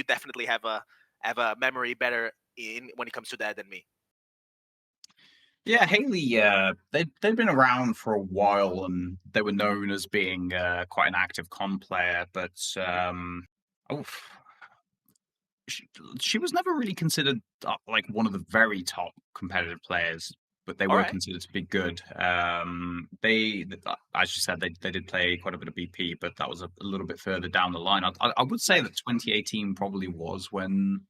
definitely have a memory better in when it comes to that than me. Yeah, Haley, they've been around for a while, and they were known as being quite an active con player, but oh, she, she was never really considered like one of the very top competitive players, but they All were right. considered to be good. As you said, they did play quite a bit of BP, but that was a little bit further down the line. I would say Right. that 2018 probably was when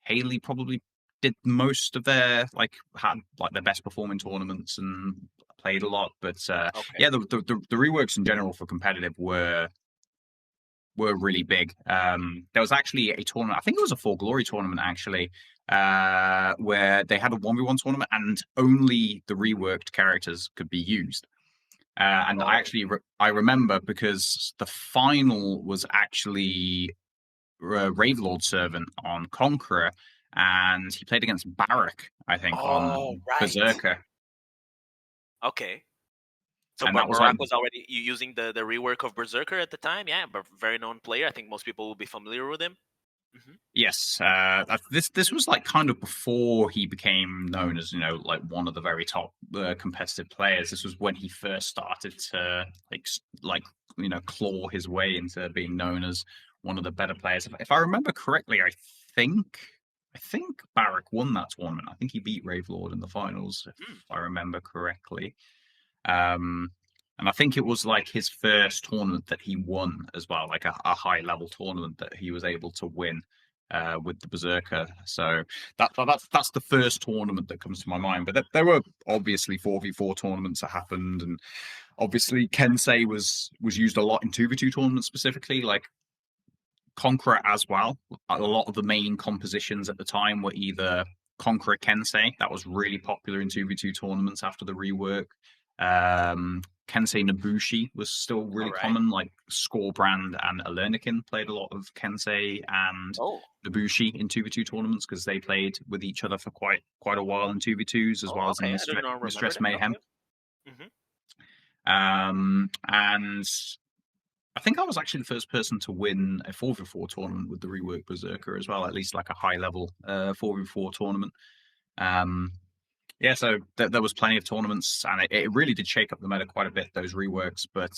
Haley probably did most of their had like their best performing tournaments and played a lot. But Okay. yeah, the reworks in general for competitive were really big. There was actually a tournament. I think it was a For Glory tournament actually, where they had a 1v1 tournament and only the reworked characters could be used. And I Oh. actually I remember because the final was actually Ravelord servant on Conqueror, and he played against Barak, I think, Oh, on right. Berserker, Okay. So and that was like Barack was already using the rework of Berserker at the time. Yeah, but very known player. I think most people will be familiar with him. Hmm. Yes, this was like kind of before he became known as like one of the very top competitive players. This was when he first started to like claw his way into being known as one of the better players. If I remember correctly, think I think Barak won that tournament. I think he beat Ravelord in the finals, if Mm. I remember correctly. Um, and I think it was like his first tournament that he won as well, like a high level tournament that he was able to win with the Berserker. So that's the first tournament that comes to my mind. But there were obviously 4v4 tournaments that happened, and obviously Kensei was used a lot in 2v2 tournaments specifically, like Conqueror as well. A lot of the main compositions at the time were either Conqueror Kensei, that was really popular in 2v2 tournaments after the rework. Kensei Nobushi was still All really right. common, like Scorbrand and Alernikin played a lot of Kensei and Oh. Nobushi in 2v2 tournaments because they played with each other for quite a while in 2v2s as Oh, well as in okay. I did not remember Mistress that. Mayhem. Okay. Hmm. And I think I was actually the first person to win a 4v4 tournament with the Rework Berserker as well, at least like a high level 4v4 tournament. Um, yeah, so there was plenty of tournaments, and it really did shake up the meta quite a bit, those reworks. But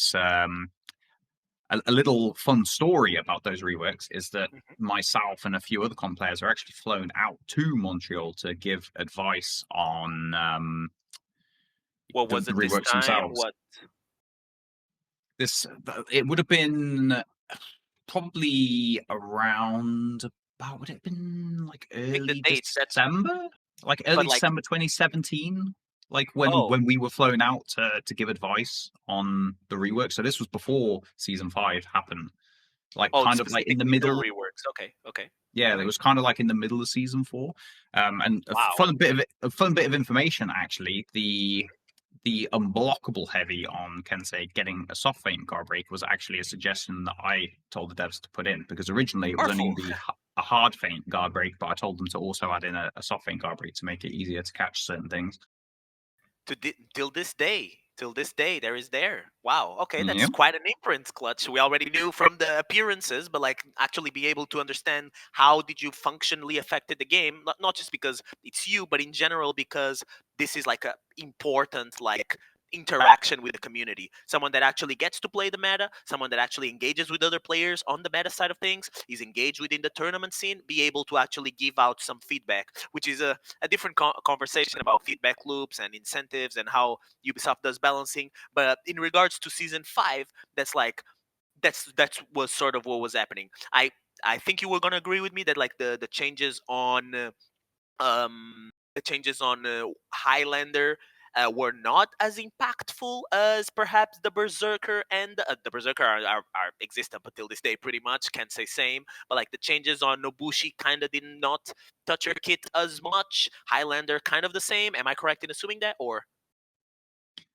a little fun story about those reworks is that Hmm. myself and a few other comp players are actually flown out to Montreal to give advice on What the was it this reworks time? themselves. What? This it would have been probably around about would it have been like Pick the early dates. That's December? Like early but like. December 2017? Like Oh, when we were flown out to give advice on the rework. So this was before season 5 happened. Like oh, kind of like in the specifically the middle. reworks. Okay, okay. Yeah, it was kind of like in the middle of season 4. And Wow. a fun bit of information actually. The unblockable heavy on Kensei getting a soft feint guard break was actually a suggestion that I told the devs to put in because originally it was only Powerful. a hard feint guard break, but I told them to also add in a soft feint guard break to make it easier to catch certain things. Till this day, there is there. Wow. Okay, that's Yeah. quite an inference, Clutch. We already knew from the appearances, but like actually be able to understand how did you functionally affected the game, not just because it's you, but in general because this is like a important like interaction with the community. Someone that actually gets to play the meta, someone that actually engages with other players on the meta side of things, is engaged within the tournament scene, be able to actually give out some feedback, which is a different conversation about feedback loops and incentives and how Ubisoft does balancing. But in regards to season 5, that's like that's was sort of what was happening. I think you were gonna agree with me that like the changes on the changes on Highlander were not as impactful as perhaps the Berserker, and the Berserker are exist up until this day pretty much. Can't say same, but like the changes on Nobushi kind of did not touch your kit as much. Highlander kind of the same. Am I correct in assuming that, or?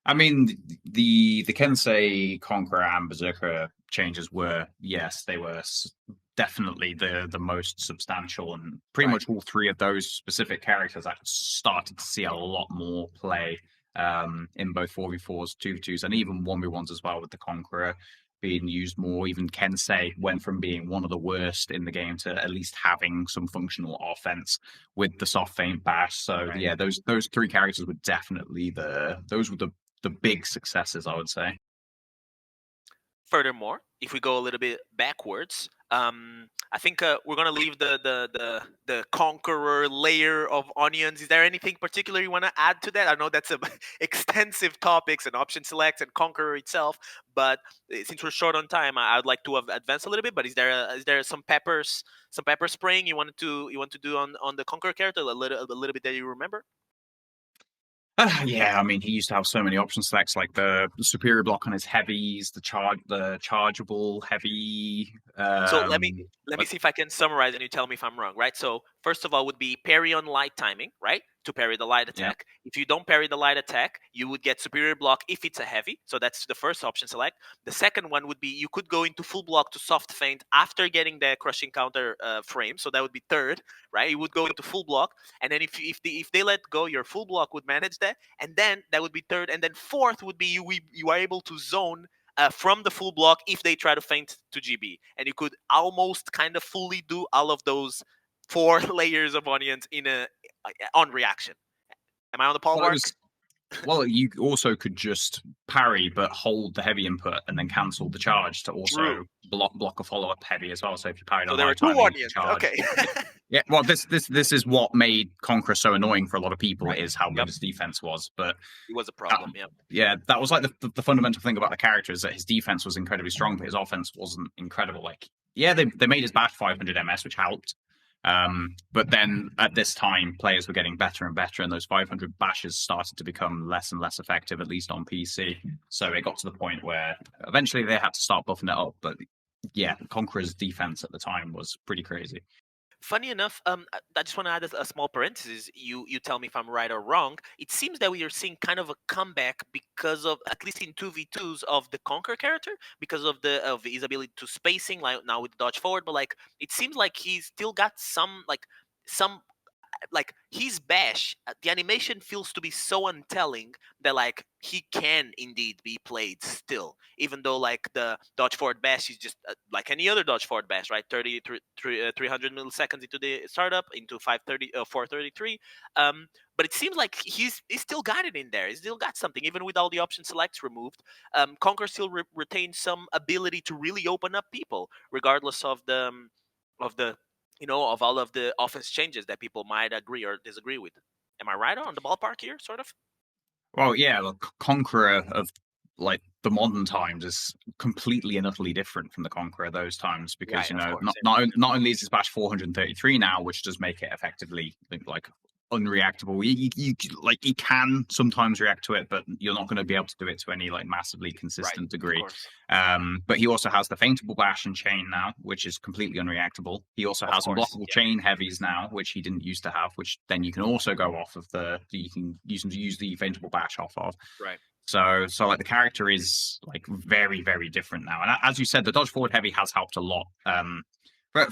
I mean, the Kensei Conqueror and Berserker changes were yes, they were definitely the most substantial, and pretty Right. much all three of those specific characters I started to see a lot more play in both 4v4s, 2v2s, and even 1v1s as well with the Conqueror being used more. Even Kensei went from being one of the worst in the game to at least having some functional offense with the soft feint bash. So Right. yeah, those three characters were definitely those were the big successes, I would say. Furthermore, if we go a little bit backwards, I think we're gonna leave the conqueror layer of onions. Is there anything particular you want to add to that? I know that's a extensive topics and option selects and conqueror itself, but since we're short on time, I'd like to advance a little bit. But is there some pepper spraying you want to do on the conqueror character a little bit that you remember? Yeah, I mean, he used to have so many option selects, like the superior block on his heavies, the chargeable heavy. So Um, let me but see if I can summarize and you tell me if I'm wrong, right? So first of all would be parry on light timing, right? To parry the light yeah, attack. If you don't parry the light attack, you would get superior block if it's a heavy. So that's the first option select. The second one would be you could go into full block to soft feint after getting the crushing counter frame. So that would be third, right? You would go into full block, and then if they let go, your full block would manage that, and then that would be third, and then fourth would be you are able to zone from the full block if they try to feint to GB, and you could almost kind of fully do all of those 4 layers of onions in a on reaction. Am I on the Well, it ballpark? was Well, you also could just parry, but hold the heavy input and then cancel the charge to True. also block a follow up heavy as well. So if you parried So on there were high 2 time and you onions. charge, Okay. yeah. Well, this is what made Conqueror so annoying for a lot of people Right. is how good Yep. his defense was. But It was a that, problem. Yeah. yeah, that was like the fundamental thing about the character is that his defense was incredibly strong, but his offense wasn't incredible. Like, yeah, they made his bash 500 MS, which helped. But then at this time, players were getting better and better, and those 500 bashes started to become less and less effective, at least on PC. So it got to the point where eventually they had to start buffing it up. But yeah, Conqueror's defense at the time was pretty crazy. Funny enough, I just want to add a small parenthesis. You tell me if I'm right or wrong. It seems that we are seeing kind of a comeback because of, at least in 2v2s, of the Conquer character, because of his ability to spacing, like now with dodge forward. But like it seems like he's still got some like his bash, the animation feels to be so untelling that like he can indeed be played still, even though like the dodge forward bash is just like any other dodge forward bash, right? 300 milliseconds into the startup, into 433. But it seems like he's still got it in there. He's still got something, even with all the option selects removed. Conquer still retains some ability to really open up people, regardless of the of all of the offense changes that people might agree or disagree with. Am I right on the ballpark here, sort of? Well, yeah, the Conqueror of like the modern times is completely and utterly different from the Conqueror of those times because Right, you of know course. not only is his bash 433 now, which does make it effectively like unreactable. Like he can sometimes react to it, but you're not going to be able to do it to any like massively Right, consistent of degree. course. But he also has the feintable bash and chain now, which is completely unreactable. He also Of has course. unblockable Yeah. chain heavies now, which he didn't used to have, which then you can also go off of you can use the feintable bash off of. Right. So like the character is like very, very different now. And as you said, the dodge forward heavy has helped a lot.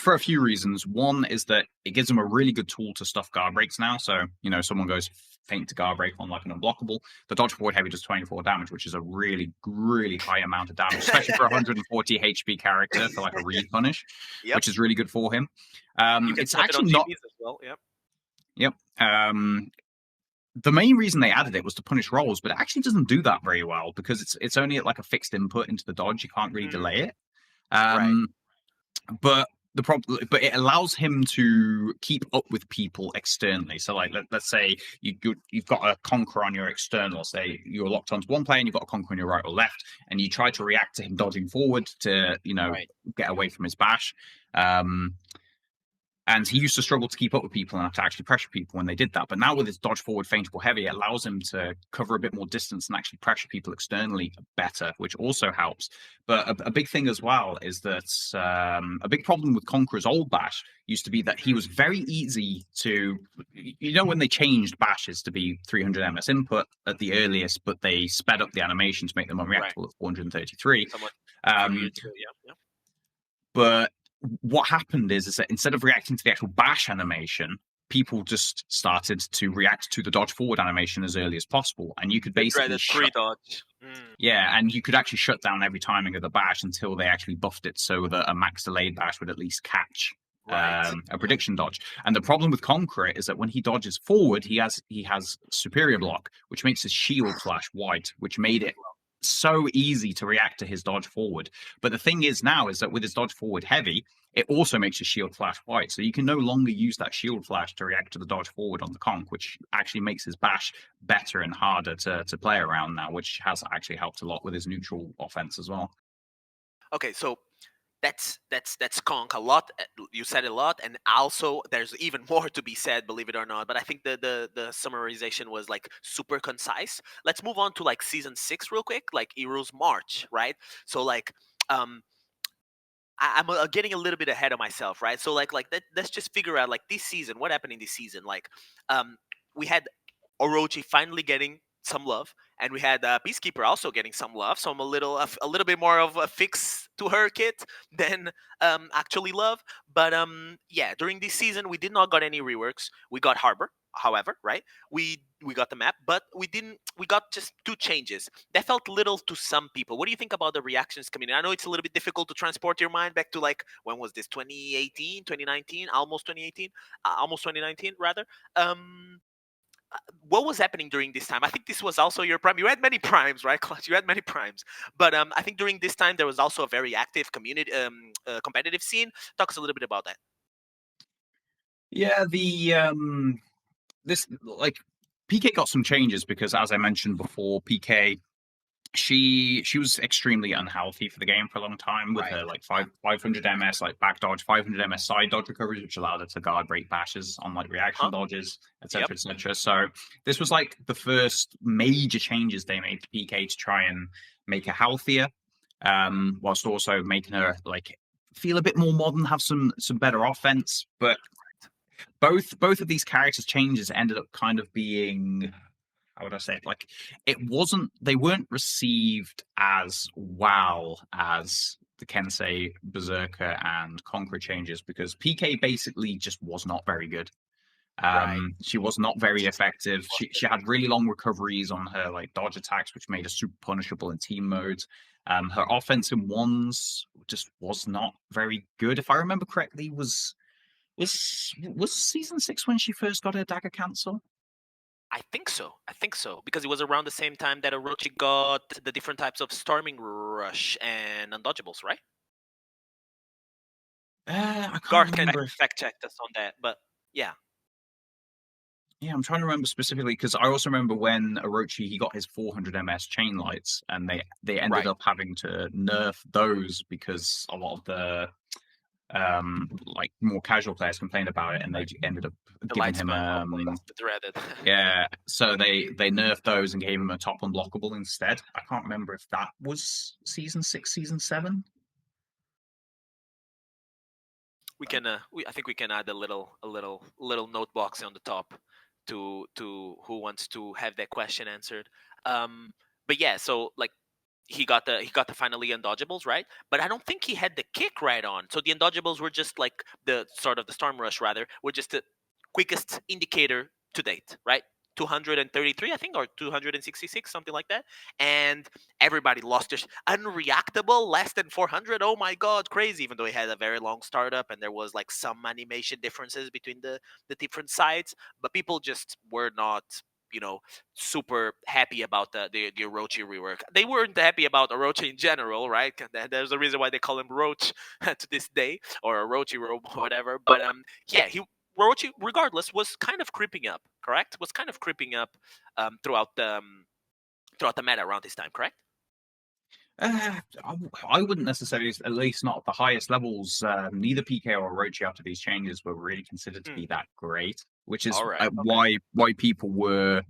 For a few reasons. One is that it gives them a really good tool to stuff guard breaks now. So, you know, someone goes feint to guard break on like an unblockable. The dodge forward heavy does 24 damage, which is a really, really high amount of damage, especially for a 140 HP character for like a read punish, Yep. which is really good for him. You can It's flip it on actually not. GBs as well. Yep. Yep. The main reason they added it was to punish rolls, but it actually doesn't do that very well because it's only at like a fixed input into the dodge. You can't really delay it. Right. But but it allows him to keep up with people externally. So like let's say you've got a Conqueror on your external. Say you're locked onto one player and you've got a Conqueror on your right or left, and you try to react to him dodging forward to Right. get away from his bash. And he used to struggle to keep up with people and have to actually pressure people when they did that. But now with his dodge forward feintable heavy, it allows him to cover a bit more distance and actually pressure people externally better, which also helps. But a big thing as well is that a big problem with Conqueror's old bash used to be that he was very easy to, when they changed bashes to be 300 MS input at the earliest, but they sped up the animation to make them unreactable at 433. Somewhat. Um, Yeah. but what happened is that instead of reacting to the actual bash animation, people just started to react to the dodge forward animation as early as possible, and you could basically Dreaded dodge. and you could actually shut down every timing of the bash until they actually buffed it so that a max delayed bash would at least catch Right. a prediction dodge. And the problem with Conqueror is that when he dodges forward, he has superior block, which makes his shield flash white, which made it so easy to react to his dodge forward. But the thing is now is that with his dodge forward heavy, it also makes his shield flash white. So you can no longer use that shield flash to react to the dodge forward on the conch, which actually makes his bash better and harder to play around now, which has actually helped a lot with his neutral offense as well. Okay, so that's conk a lot. You said a lot, and also there's even more to be said, believe it or not. But I think the summarization was like super concise. Let's move on to like season 6 real quick, like Heroes March, right? So like I'm getting a little bit ahead of myself, right? So let's just figure out like this season, what happened in this season. Like we had Orochi finally getting some love, and we had Peacekeeper also getting some love, so I'm a little bit more of a fix to her kit than actually love. But yeah, during this season we did not got any reworks. We got Harbor, however, right? We got the map, but we didn't. We got just 2 changes. That felt little to some people. What do you think about the reactions coming in? I know it's a little bit difficult to transport your mind back to, like, when was this? 2018, 2019, almost 2018, almost 2019 rather. Um, what was happening during this time? I think this was also your prime. You had many primes, right, Clutch? You had many primes, but I think during this time there was also a very active community, competitive scene. Talk us a little bit about that. Yeah, this like PK got some changes because, as I mentioned before, PK she was extremely unhealthy for the game for a long time with Right. her like Yeah. 500 ms like back dodge, 500 ms side dodge recoveries, which allowed her to guard break bashes on like reaction Huh? dodges, Yep. etc., etc. So this was like the first major changes they made to PK to try and make her healthier, whilst also making her like feel a bit more modern, have some better offense. But both of these characters changes ended up kind of being, how would I say it? Like, they weren't received as well as the Kensei, Berserker, and Conqueror changes because PK basically just was not very good. Right. She was not very She effective. She had really long recoveries on her like dodge attacks, which made her super punishable in team modes. Her offense in ones just was not very good. If I remember correctly, was season 6 when she first got her dagger cancel? I think so. I think so because it was around the same time that Orochi got the different types of storming rush and undodgeables, right? I can't Garth can remember if. fact check us on that, but yeah. Yeah, I'm trying to remember specifically because I also remember when Orochi he got his 400 ms chain lights, and they ended Right. up having to nerf those because a lot of the like more casual players complained about it, and they ended up The giving light him spell, hopefully. The threaded. yeah. So they nerfed those and gave him a top unblockable instead. I can't remember if that was season 6, season 7. We can I think we can add a little note box on the top to who wants to have that question answered. But yeah, so like he got the finally undodgeables, right? But I don't think he had the kick right on. So the undodgeables were just like the sort of the storm rush rather, were just the quickest indicator to date, right? 233, I think, or 266, something like that. And everybody lost their unreactable less than 400. Oh my god, crazy! Even though he had a very long startup and there was like some animation differences between the different sides, but people just were not, you know, super happy about the Orochi rework. They weren't happy about Orochi in general, right? There's a reason why they call him Roach to this day, or Orochi whatever. But yeah, Orochi, regardless, was kind of creeping up. Correct? Was kind of creeping up throughout the meta around this time. Correct? I wouldn't necessarily, at least not at the highest levels. Neither PK or Orochi after these changes were really considered to Hmm. be that great, which is All right. Okay. why people were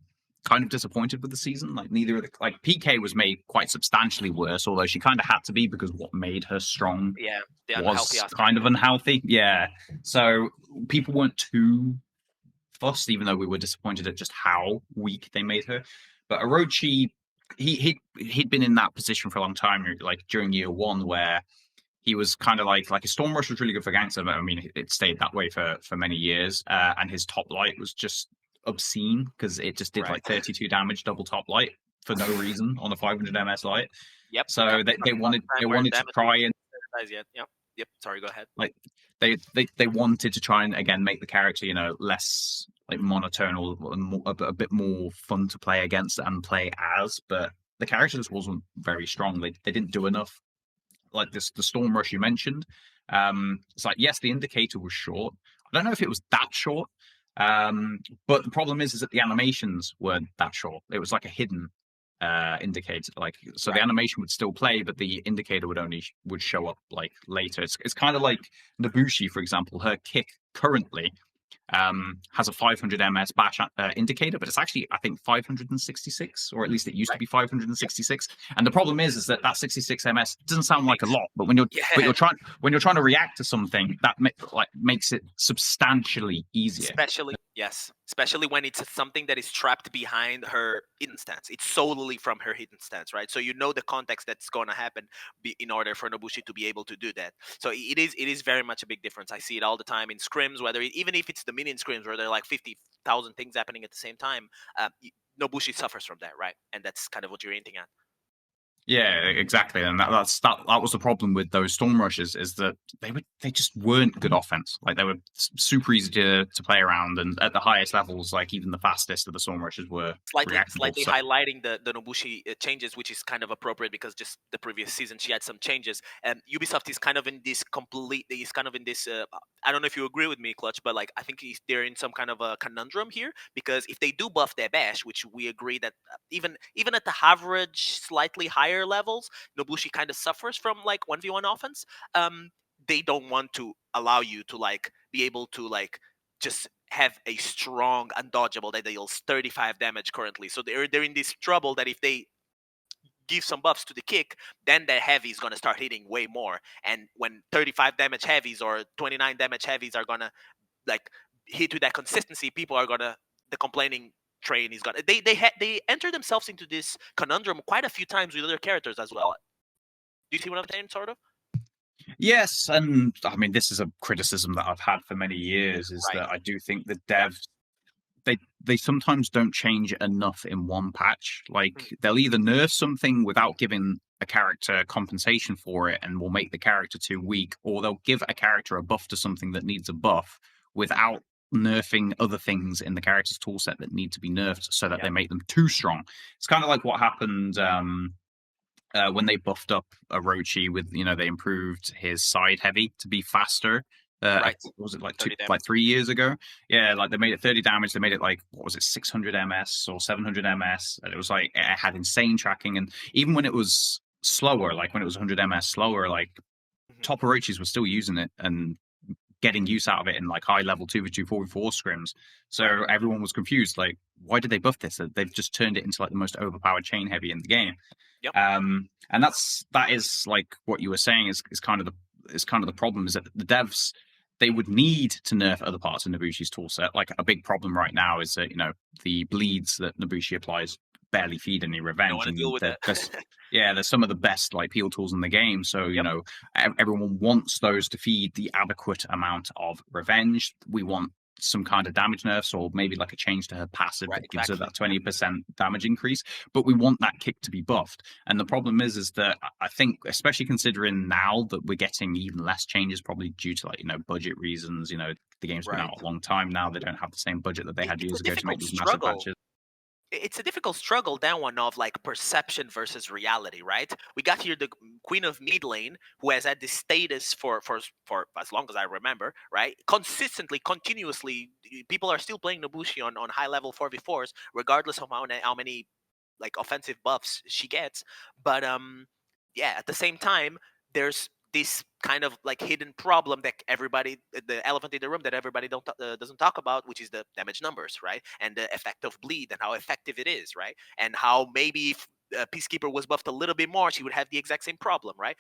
kind of disappointed with the season. Like neither of the like PK was made quite substantially worse, although she kind of had to be because what made her strong Yeah, the unhealthy was aspect. kind of unhealthy. Yeah, so people weren't too fussed, even though we were disappointed at just how weak they made her. But Orochi, he'd been in that position for a long time, like during year one, where he was kind of like a Storm Rush was really good for gangster, but I mean it stayed that way for many years. And his top light was just obscene because it just did Right. like 32 damage double top light for no reason on a 500 ms light. Yep. Yep. So they Last wanted time they where wanted to damage was try and standardized yet. Yep. Yep. Sorry. Go ahead. like they wanted to try and again make the character less like monotone or a bit more fun to play against and play as, but the character just wasn't very strong. They didn't do enough. Like this the storm rush you mentioned, it's like yes the indicator was short. I don't know if it was that short, but the problem is that the animations weren't that short. It was like a hidden indicator, like so the Right. animation would still play but the indicator would show up like later. It's kind of like Nabushi, for example. Her kick currently has a 500 ms bash indicator, but it's actually I think 566, or at least it used to Right. be Yep. 566. And the problem is that 66 ms doesn't sound like a Makes lot, but when yeah. you're trying to react to something, that makes it substantially easier. Especially yes. especially when it's something that is trapped behind her hidden stance. It's solely from her hidden stance, right? So you know the context that's going to happen in order for Nobushi to be able to do that. So it is very much a big difference. I see it all the time in scrims, even if it's the minion scrims where there are like 50,000 things happening at the same time. Nobushi suffers from that, right? And that's kind of what you're hinting at. Yeah, exactly, and that was the problem with those storm rushes, is that they just weren't good offense. Like, they were super easy to play around, and at the highest levels, like even the fastest of the storm rushes were reactable. Slightly So highlighting the Nobushi changes, which is kind of appropriate because just the previous season she had some changes, and Ubisoft is kind of in this I don't know if you agree with me, Clutch, but like I think they're in some kind of a conundrum here, because if they do buff their bash, which we agree that even at the average slightly higher levels, Nobushi kind of suffers from like 1v1 offense. They don't want to allow you to like be able to like just have a strong undodgeable that deals 35 damage currently. So they're in this trouble that if they give some buffs to the kick, then the heavy is gonna start hitting way more. And when 35 damage heavies or 29 damage heavies are gonna like hit with that consistency, people are gonna the complaining train is gonna they enter themselves into this conundrum quite a few times with other characters as well. Do you see what I'm saying, sort of? yes, and I mean, this is a criticism that I've had for many years, is Right. that I do think the Yep. devs, they sometimes don't change enough in one patch. Mm. Like, they'll either nerf something without giving a character compensation for it and will make the character too weak, or they'll give a character a buff to something that needs a buff without nerfing other things in the character's toolset that need to be nerfed, so that they Yep. make them too strong. It's kind of like what happened when they buffed up Orochi with, they improved his side heavy to be faster. Right. Was it like 30 damage. 3 years ago? Yeah, like they made it 30 damage. They made it like, what was it, 600 MS or 700 MS, and it was like, it had insane tracking. And even when it was slower, like when it was 100 MS slower, like Mhm. top Orochis were still using it and getting use out of it in like high level 2v2 4v4 scrims. Right. So everyone was confused, like, why did they buff this? They've just turned it into like the most overpowered chain heavy in the game. Yep. And that is like what you were saying, is kind of the problem, is that the devs, they would need to nerf other parts of Nobushi's toolset. Like, a big problem right now is that, the bleeds that Nobushi applies barely feed any Don't revenge, want to deal and with that. there's some of the best like peel tools in the game. So, Yep. everyone wants those to feed the adequate amount of revenge. We want some kind of damage nerfs, or maybe like a change to her passive Right. that gives her Exactly. that 20% damage increase. But we want that kick to be buffed. And the problem is that I think, especially considering now that we're getting even less changes, probably due to like, budget reasons. The game's been Right. out a long time now. They don't have the same budget that they had It's a years ago to make difficult these massive struggle. patches. It's a difficult struggle, that one, of like perception versus reality, right? We got here the Queen of Mid Lane, who has had this status for as long as I remember, right? Consistently, continuously, people are still playing Nobushi on high level 4v4s, regardless of how many like offensive buffs she gets. But yeah, at the same time, there's this kind of like hidden problem that everybody, the elephant in the room that everybody doesn't talk about, which is the damage numbers, right? And the effect of bleed and how effective it is, right? And how maybe if Peacekeeper was buffed a little bit more, she would have the exact same problem, right?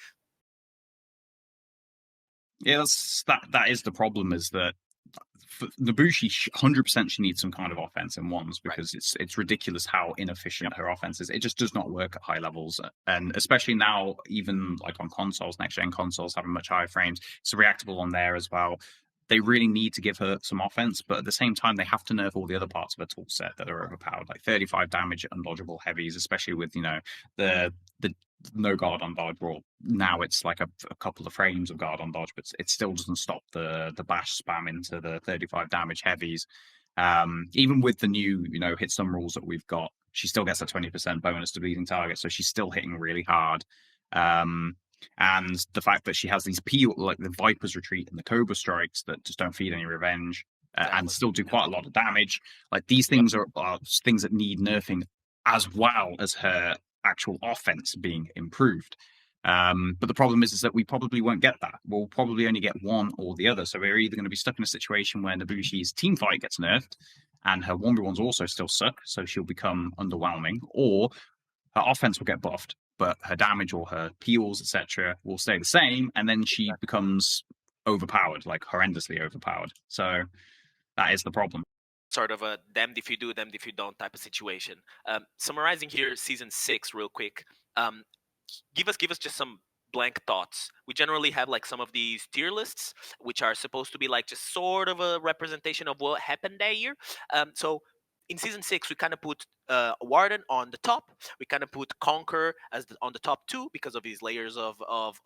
Yeah, that is the problem, is that Nobushi 100% she needs some kind of offense in ones, Right. because it's ridiculous how Yep. inefficient her offense is. It just does not work at high levels, and especially now, even like on consoles, next gen consoles having much higher frames, it's reactable on there as well. They really need to give her some offense, but at the same time, they have to nerf all the other parts of her tool set that are overpowered, like 35 damage undodgeable heavies, especially with the no guard on dodge. Well, now it's like a couple of frames of guard on dodge, but it still doesn't stop the bash spam into the 35 damage heavies. Even with the new, hit stun rules that we've got, she still gets a 20% bonus to bleeding target, so she's still hitting really hard. Um, and the fact that she has these peel, like the Viper's Retreat and the Cobra Strikes, that just don't feed any revenge, and Exactly. still do Yep. quite a lot of damage. Like, these Yep. things are things that need nerfing, as well as her actual offense being improved. But the problem is that we probably won't get that. We'll probably only get one or the other. So we're either going to be stuck in a situation where Nobushi's team fight gets nerfed and her 1v1s also still suck, so she'll become underwhelming, or her offense will get buffed, but her damage or her peels, etc., will stay the same, and then she becomes overpowered, like horrendously overpowered. So that is the problem. sort of a damned if you do, damned if you don't type of situation. Summarizing here, season 6, real quick. Um, give us just some blank thoughts. We generally have like some of these tier lists, which are supposed to be like just sort of a representation of what happened that year. So in season 6, we kind of put Warden on the top. We kind of put Conqueror as on the top two because of his layers of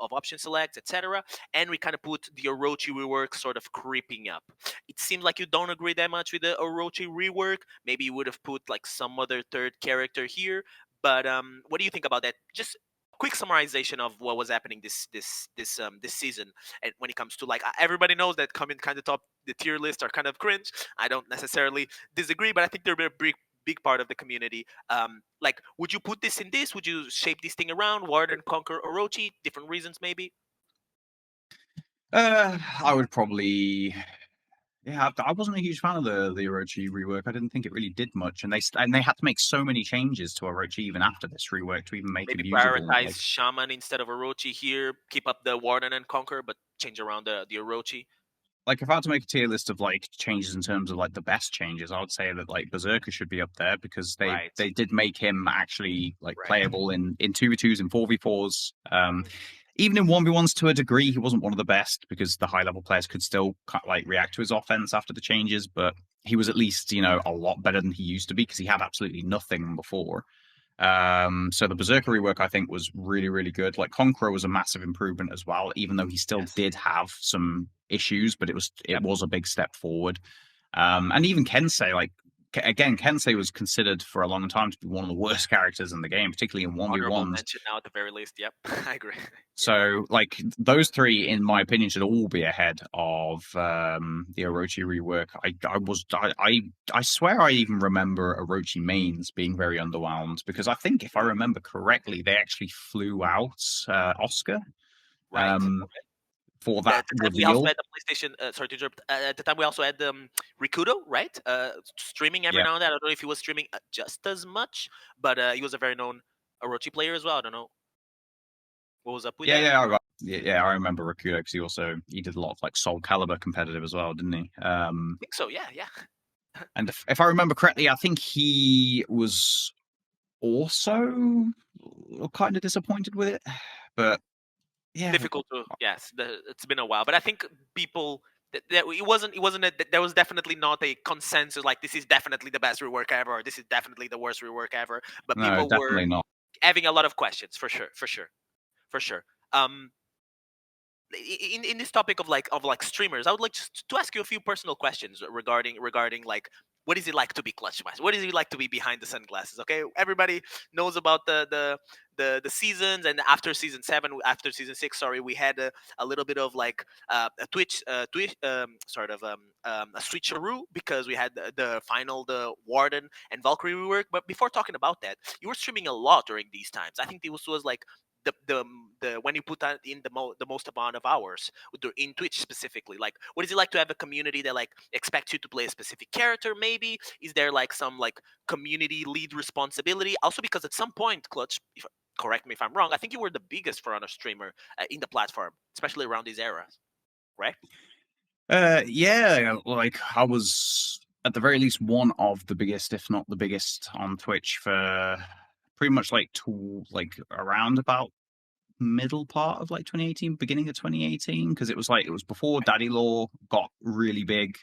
option select, etc. And we kind of put the Orochi rework sort of creeping up. It seems like you don't agree that much with the Orochi rework. Maybe you would have put like some other third character here. But what do you think about that? Just quick summarization of what was happening this season, and when it comes to like everybody knows that coming kind of top the tier list are kind of cringe. I don't necessarily disagree, but I think they're a big part of the community. Like, would you put this in this? Would you shape this thing around Warden, Conquer, Orochi? Different reasons, maybe. I would probably. Yeah, I wasn't a huge fan of the Orochi rework. I didn't think it really did much, and they had to make so many changes to Orochi even after this rework to even make him Maybe usable. prioritize Like Shaman instead of Orochi here. Keep up the Warden and Conquer, but change around the Orochi. if I had to make a tier list of like changes in terms of like the best changes, I would say that like Berserker should be up there because Right, they did make him actually like right. playable in 2v2s and 4v4s. Mhm. Even in 1v1s to a degree, he wasn't one of the best because the high level players could still like react to his offense after the changes, but he was at least, a lot better than he used to be because he had absolutely nothing before. So the Berserker rework I think was really, really good. Like Conqueror was a massive improvement as well, even though he still Yes. did have some issues, but it Yep. was a big step forward. And even Kensei, like again, Kensei was considered for a long time to be one of the worst characters in the game, particularly in Honorable 1v1s. mention now at the very least. Yep. I agree. Yeah. So, like those three, in my opinion, should all be ahead of the Orochi rework. I swear I even remember Orochi mains being very underwhelmed because I think if I remember correctly, they actually flew out Oscar Right. um, Okay. for The, that at the time we also reveal. had the PlayStation. Sorry to interrupt. At the time we also had Rikudo, right? Streaming every Yeah, now and then. I don't know if he was streaming just as much, but he was a very known Orochi player as well. I don't know what was up with yeah, that. yeah. I remember Rakudo because he did a lot of like Soul Calibur competitive as well, didn't he? I think so. Yeah. Yeah. And if I remember correctly, I think he was also kind of disappointed with it. But yeah, Difficult to. Yes. It's been a while, but I think people. That it wasn't there was definitely not a consensus like this is definitely the best rework ever or this is definitely the worst rework ever, but no, people were definitely not. having a lot of questions for sure, for sure. Um, in this topic of like streamers, I would like just to ask you a few personal questions regarding like what is it like to be Clutchmeister? What is it like to be behind the sunglasses? Okay, everybody knows about the seasons, and after season 7, after season 6, sorry, we had a little bit of like a Twitch sort of a switcheroo because we had the final the Warden and Valkyrie rework. But before talking about that, you were streaming a lot during these times. I think this was like the when you put that in the most amount of hours in Twitch specifically, like what is it like to have a community that like expects you to play a specific character? Maybe is there like some like community lead responsibility? Also, because at some point, Clutch, correct me if I'm wrong, I think you were the biggest For Honor streamer in the platform, especially around these eras, right? Yeah, like I was at the very least one of the biggest, if not the biggest, on Twitch for pretty much like like around about middle part of like 2018, beginning of 2018, because it was before Right, Daddy Law got really big.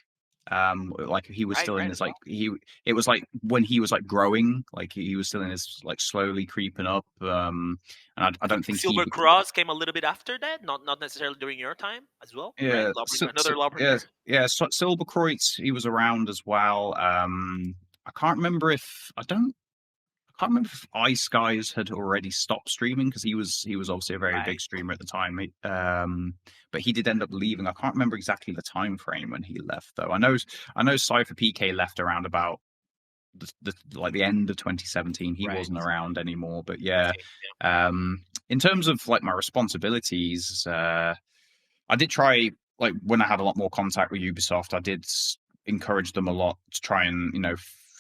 Like he was right, still in right his as like well. it was like when he was like growing, like he was still in his like slowly creeping up. And I I don't think think he Silver Cross came a little bit after that, not necessarily during your time as well, right? yeah, Lawbringer, another Lawbringer. Silvercreutz, he was around as well. I can't remember if I can't remember if Ice Guys had already stopped streaming because he was obviously a very big Right. streamer at the time. But he did end up leaving. I can't remember exactly the time frame when he left though. I know Cypher PK left around about like the end of 2017. He Right. wasn't around anymore. But yeah, Same. in terms of like my responsibilities, I did try, like when I had a lot more contact with Ubisoft, I did encourage them a lot to try and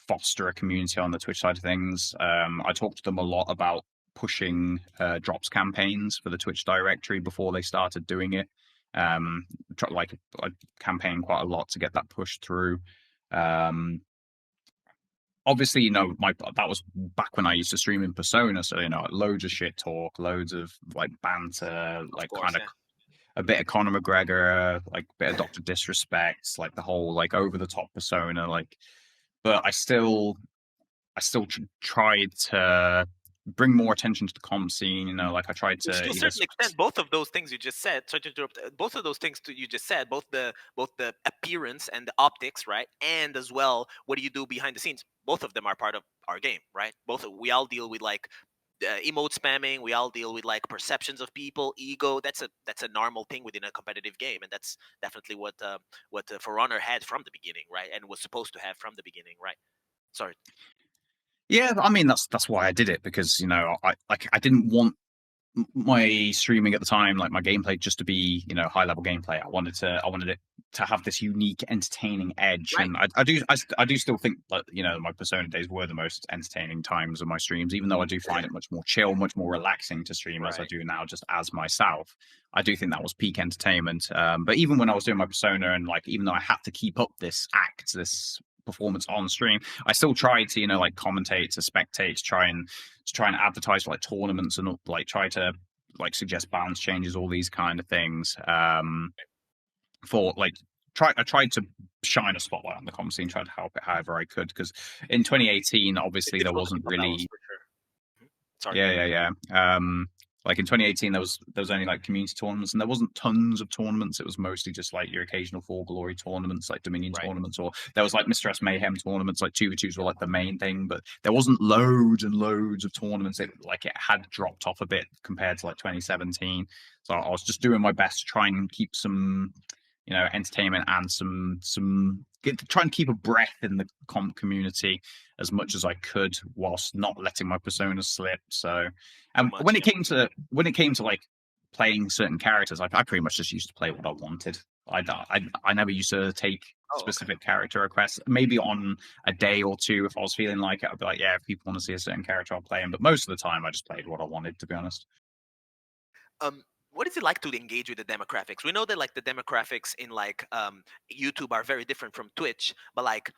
foster a community on the Twitch side of things. I talked to them a lot about pushing drops campaigns for the Twitch directory before they started doing it. Like I campaigned quite a lot to get that pushed through. obviously, that was back when I used to stream in Persona, so loads of shit talk, loads of like banter, Of like course, kind of yeah. a bit of Conor McGregor, like a bit of Doctor Disrespect, like the whole like over the top Persona, like. But I still tried to bring more attention to the comp scene. Like I tried Which to to a either certain extent, both of those things you just said, sorry to interrupt, both of those things you just said, both the appearance and the optics, right, and as well, what do you do behind the scenes? Both of them are part of our game, right? We all deal with like emote spamming. We all deal with like perceptions of people, ego. That's a normal thing within a competitive game, and that's definitely what For Honor had from the beginning, right, and was supposed to have from the beginning, right? Sorry. Yeah, I mean that's why I did it, because I didn't want my streaming at the time, like my gameplay, just to be high level gameplay. I wanted it to have this unique, entertaining edge, Right. and I do still think that my Persona days were the most entertaining times of my streams, even though I do find it much more chill, much more relaxing to stream as I Right. do now, just as myself. I do think that was peak entertainment. But even when I was doing my Persona, and like even though I had to keep up this performance on stream, I still tried to like commentate, to spectate, to try and advertise for like tournaments, and like try to like suggest balance changes, all these kind of things. For like I tried to shine a spotlight on the comp scene, tried to help it however I could, because in 2018, It's obviously there difficult to wasn't keep a balance really. for sure. Mhm. Sorry. Yeah. Like in 2018, there was only like community tournaments, and there wasn't tons of tournaments. It was mostly just like your occasional For Glory tournaments, like Dominion Right. tournaments, or there was like Mr. S Mayhem tournaments. Like 2v2s were like the main thing, but there wasn't loads and loads of tournaments. It had dropped off a bit compared to like 2017. So I was just doing my best to try and keep some entertainment, and try and keep a breath in the comp community as much as I could, whilst not letting my persona slip. So, Too and much. when it Yeah. came to like playing certain characters, I pretty much just used to play what I wanted. I never used to take Oh, okay. specific character requests. Maybe on a day or two, if I was feeling like it, I'd be like, yeah, if people want to see a certain character, I'll play him. But most of the time, I just played what I wanted, to be honest. What is it like to engage with the demographics? We know that like the demographics in like YouTube are very different from Twitch, but like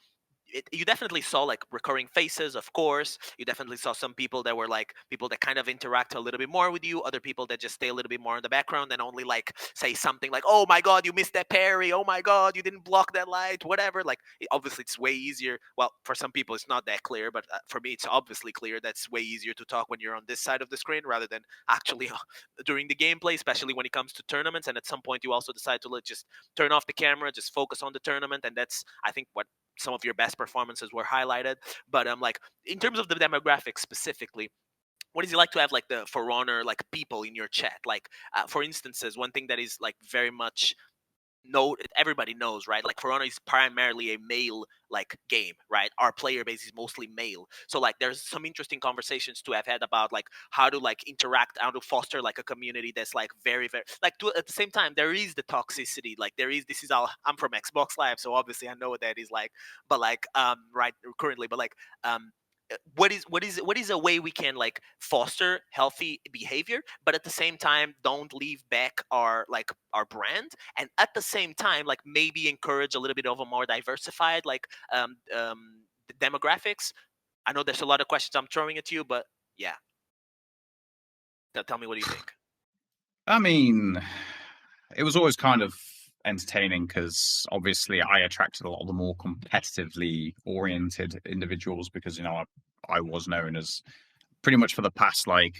you definitely saw like recurring faces, of course. You definitely saw some people that were like people that kind of interact a little bit more with you, other people that just stay a little bit more in the background and only like say something like, oh my god, you missed that parry, oh my god, you didn't block that light, whatever. Like obviously it's way easier. Well, for some people it's not that clear, but for me it's obviously clear. That's way easier to talk when you're on this side of the screen rather than actually during the gameplay, especially when it comes to tournaments. And at some point you also decide to just turn off the camera, just focus on the tournament, and that's I think what some of your best performances were highlighted. But like in terms of the demographics specifically, what is it like to have like the For Honor like people in your chat? Like for instances, one thing that is like very much everybody knows, right? Like For Honor is primarily a male like game, right? Our player base is mostly male, so like there's some interesting conversations to have had about like how to like interact, how to foster like a community that's like very very like at the same time there is the toxicity, like there is this is all I'm from Xbox Live, so obviously I know what that is like, but like right currently, but like what is a way we can like foster healthy behavior but at the same time don't leave back our like our brand, and at the same time like maybe encourage a little bit of a more diversified like demographics. I know there's a lot of questions I'm throwing at you, but yeah, tell me what do you think. I mean, it was always kind of entertaining, because obviously I attracted a lot of the more competitively oriented individuals, because I was known as, pretty much for the past, like,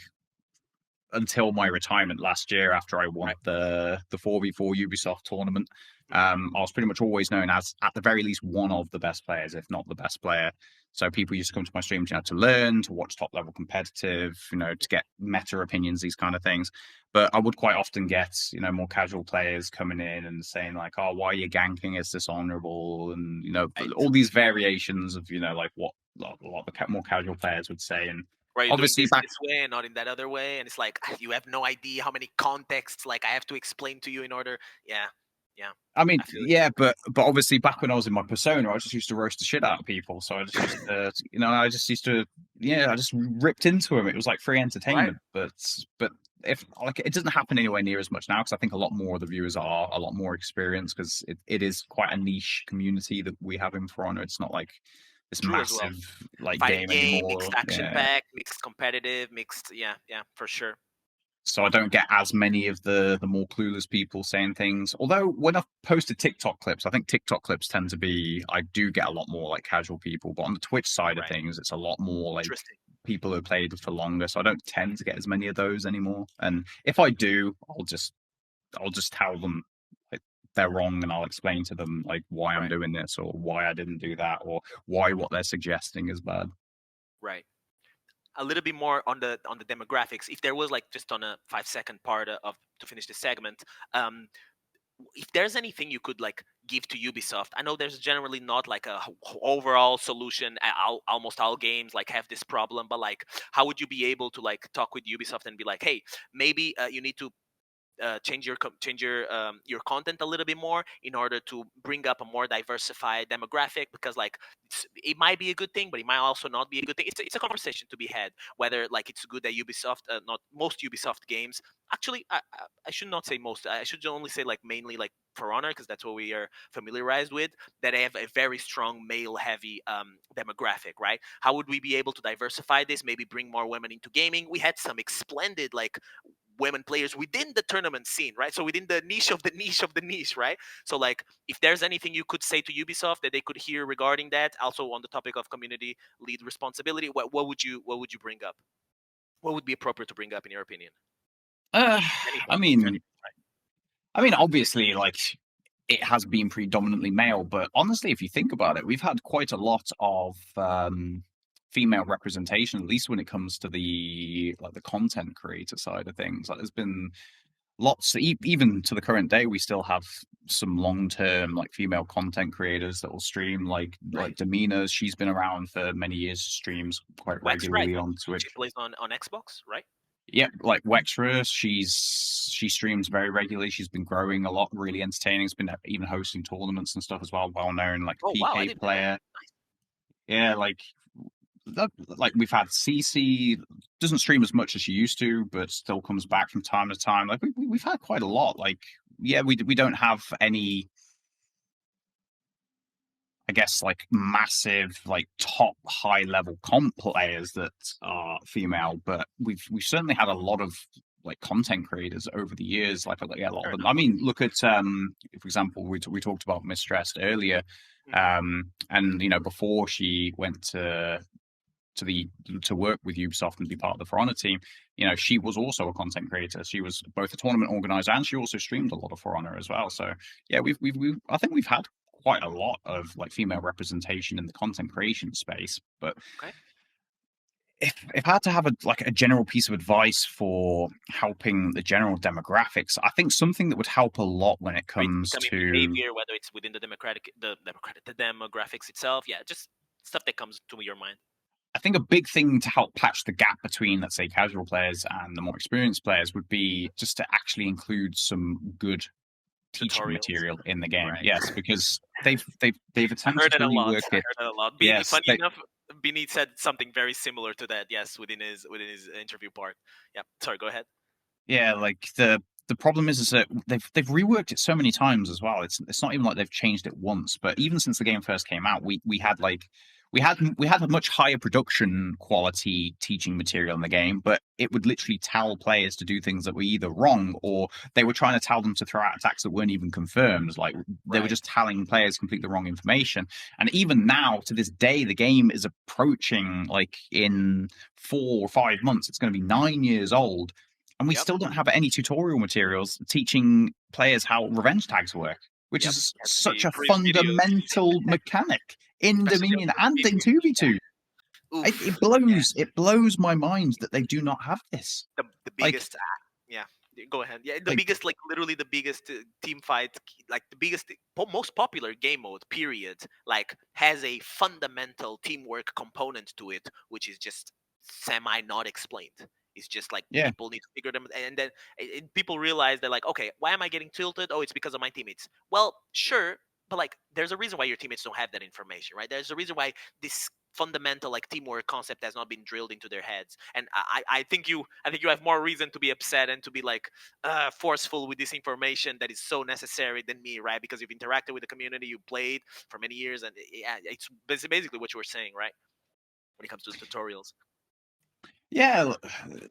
until my retirement last year, after I won Right. the 4v4 Ubisoft tournament. Mhm. I was pretty much always known as, at the very least, one of the best players, if not the best player. So people used to come to my streams, to learn, to watch top level competitive, to get meta opinions, these kind of things. But I would quite often get, more casual players coming in and saying like, "Oh, why are you ganking? It's dishonorable," and Right. all these variations of like what a lot of the more casual players would say. And Why are you doing obviously this back. this way and not in that other way? And it's like you have no idea how many contexts like I have to explain to you in order. Yeah, yeah, I mean, I feel it. yeah, but obviously back when I was in my persona, I just used to roast the shit out of people. So I just used to, yeah, I just ripped into them. It was like free Right. entertainment. But if like it doesn't happen anywhere near as much now, because I think a lot more of the viewers are a lot more experienced, because it is quite a niche community that we have in For Honor. It's not like this True as well. massive like Fighting game game, anymore. mixed action Yeah. pack, mixed competitive, mixed. Yeah, yeah, for sure. So I don't get as many of the more clueless people saying things. Although when I've posted TikTok clips, I think TikTok clips tend to be I do get a lot more like casual people, but on the Twitch side of Right. things, it's a lot more like Interesting. people who have played for longer. So I don't tend to get as many of those anymore. And if I do, I'll just tell them like they're wrong, and I'll explain to them like why I'm Right. doing this or why I didn't do that or why what they're suggesting is bad. Right. A little bit more on the demographics. If there was like just on a 5 second part of to finish the segment, um, if there's anything you could like give to Ubisoft, I know there's generally not like a overall solution. Almost all games like have this problem, but like, how would you be able to like talk with Ubisoft and be like, hey, maybe you need to change your content a little bit more in order to bring up a more diversified demographic, because like it might be a good thing but it might also not be a good thing. It's a conversation to be had whether like it's good that Ubisoft, not most Ubisoft games actually, I should not say most, I should only say like mainly like For Honor, because that's what we are familiarized with, that they have a very strong male heavy demographic, right? How would we be able to diversify this, maybe bring more women into gaming? We had some splendid like women players within the tournament scene, right? So within the niche of the niche of the niche, right? So like, if there's anything you could say to Ubisoft that they could hear regarding that, also on the topic of community lead responsibility, what would you bring up? What would be appropriate to bring up in your opinion? Uh, Any I thoughts, if any? mean, obviously, like it has been predominantly male, but honestly, if you think about it, we've had quite a lot of female representation, at least when it comes to the like the content creator side of things. Like, there's been lots, even to the current day, we still have some long-term like female content creators that will stream. Like Right. Demeanors, she's been around for many years, streams quite Wax, right? regularly on She Twitch. plays on Xbox, right? Yeah, like Wextra, she streams very regularly. She's been growing a lot, really entertaining. Has been even hosting tournaments and stuff as well. Well known, like Oh wow, I PK didn't know that. player. Yeah, like we've had CC doesn't stream as much as she used to, but still comes back from time to time. Like we've had quite a lot. Like yeah, we don't have any, I guess, like massive, like top high level comp players that are female, but we've certainly had a lot of like content creators over the years. Like yeah, a lot of Fair them. enough. I mean, look at for example, we talked about Mistressed earlier, Hmm. and before she went to work with Ubisoft and be part of the For Honor team, she was also a content creator. She was both a tournament organizer and she also streamed a lot of For Honor as well. So yeah, we've I think we've had quite a lot of like female representation in the content creation space. But Okay. if I had to have a general piece of advice for helping the general demographics, I think something that would help a lot when it comes Becoming to, behavior, whether it's within the demographics itself, yeah, just stuff that comes to your mind. I think a big thing to help patch the gap between, let's say, casual players and the more experienced players would be just to actually include some good teaching Tutorials, material in the game. right? Yes, because they've I attempted heard it to a lot. rework I it. heard it a lot. Yes, Funny enough, Bini said something very similar to that. Yes, within his interview part. Yeah. Sorry. Go ahead. yeah, like the problem is that they've reworked it so many times as well. It's not even like they've changed it once, but even since the game first came out, we had like we had a much higher production quality teaching material in the game, but it would literally tell players to do things that were either wrong or they were trying to tell them to throw out attacks that weren't even confirmed. Like they were Right. just telling players completely the wrong information. And even now, to this day, the game is approaching like in 4 or 5 months, it's going to be 9 years old and we Yep. still don't have any tutorial materials teaching players how revenge tags work, which Yep. is Has to such be a previous videos, fundamental mechanic in especially the Dominion and in videos. 2v2. It Oof. Yeah. blows my mind that they do not have this. The Like biggest. Yeah. Go ahead. Yeah. The like biggest, like literally the biggest team fight, like the biggest, most popular game mode. Period. Like has a fundamental teamwork component to it, which is just semi not explained. It's just like yeah, people need to figure them, and then people realize they're like, okay, why am I getting tilted? Oh, it's because of my teammates. Well, sure, but like, there's a reason why your teammates don't have that information, right? There's a reason why this fundamental like teamwork concept has not been drilled into their heads. And I think you have more reason to be upset and to be like forceful with this information that is so necessary than me, right? Because you've interacted with the community, you played for many years, and yeah, it's basically what you were saying, right? When it comes to tutorials. Yeah,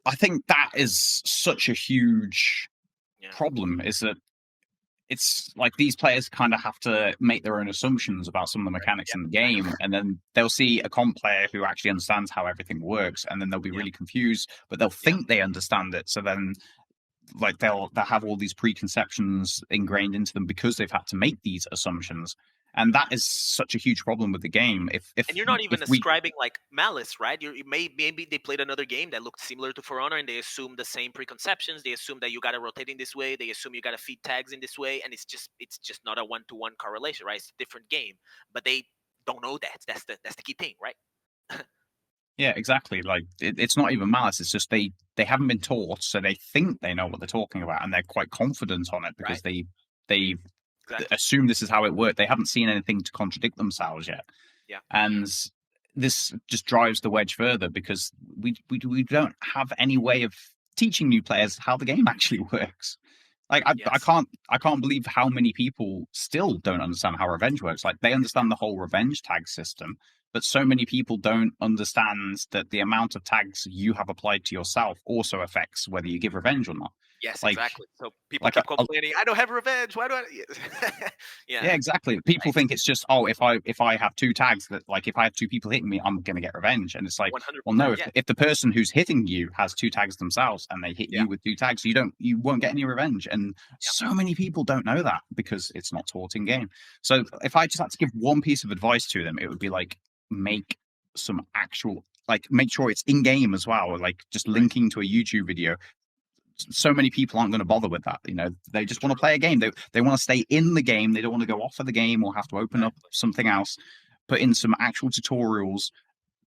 I think that is such a huge Yeah. problem. Is that it's like these players kind of have to make their own assumptions about some of the Right. mechanics Yeah. in the Exactly. game, and then they'll see a comp player who actually understands how everything works, and then they'll be Yeah. really confused, but they'll Yeah. think they understand it. So then, like they'll have all these preconceptions ingrained into them because they've had to make these assumptions, and that is such a huge problem with the game. And you're not even If we ascribing like malice, right? Maybe they played another game that looked similar to For Honor, and they assume the same preconceptions. They assume that you gotta rotate in this way. They assume you gotta feed tags in this way, and it's just not a 1-to-1 correlation, right? It's a different game, but they don't know that. That's the key thing, right? Yeah, exactly. Like it's not even malice. It's just they haven't been taught, so they think they know what they're talking about, and they're quite confident on it because Right. they Exactly. assume this is how it worked. They haven't seen anything to contradict themselves yet, Yeah. and this just drives the wedge further because we don't have any way of teaching new players how the game actually works. Like Yes. I can't believe how many people still don't understand how revenge works. Like they understand the whole revenge tag system, but so many people don't understand that the amount of tags you have applied to yourself also affects whether you give revenge or not. Yes. Like Exactly. So people like keep complaining. I don't have revenge. Why do I? Yeah. yeah, exactly. People Right. think it's just if I have two tags that like if I have two people hitting me, I'm gonna get revenge. And it's like, well, no, 100%. Yeah. if the person who's hitting you has two tags themselves and they hit Yeah. you with two tags, you won't get any revenge. And Yeah. so many people don't know that because it's not taught in game. So if I just had to give one piece of advice to them, it would be like make some actual like make sure it's in game as well, like just Right. linking to a YouTube video. So many people aren't going to bother with that. You know, they just want to True. play a game. They want to stay in the game. They don't want to go off of the game or have to open up Exactly. something else. Put in some actual tutorials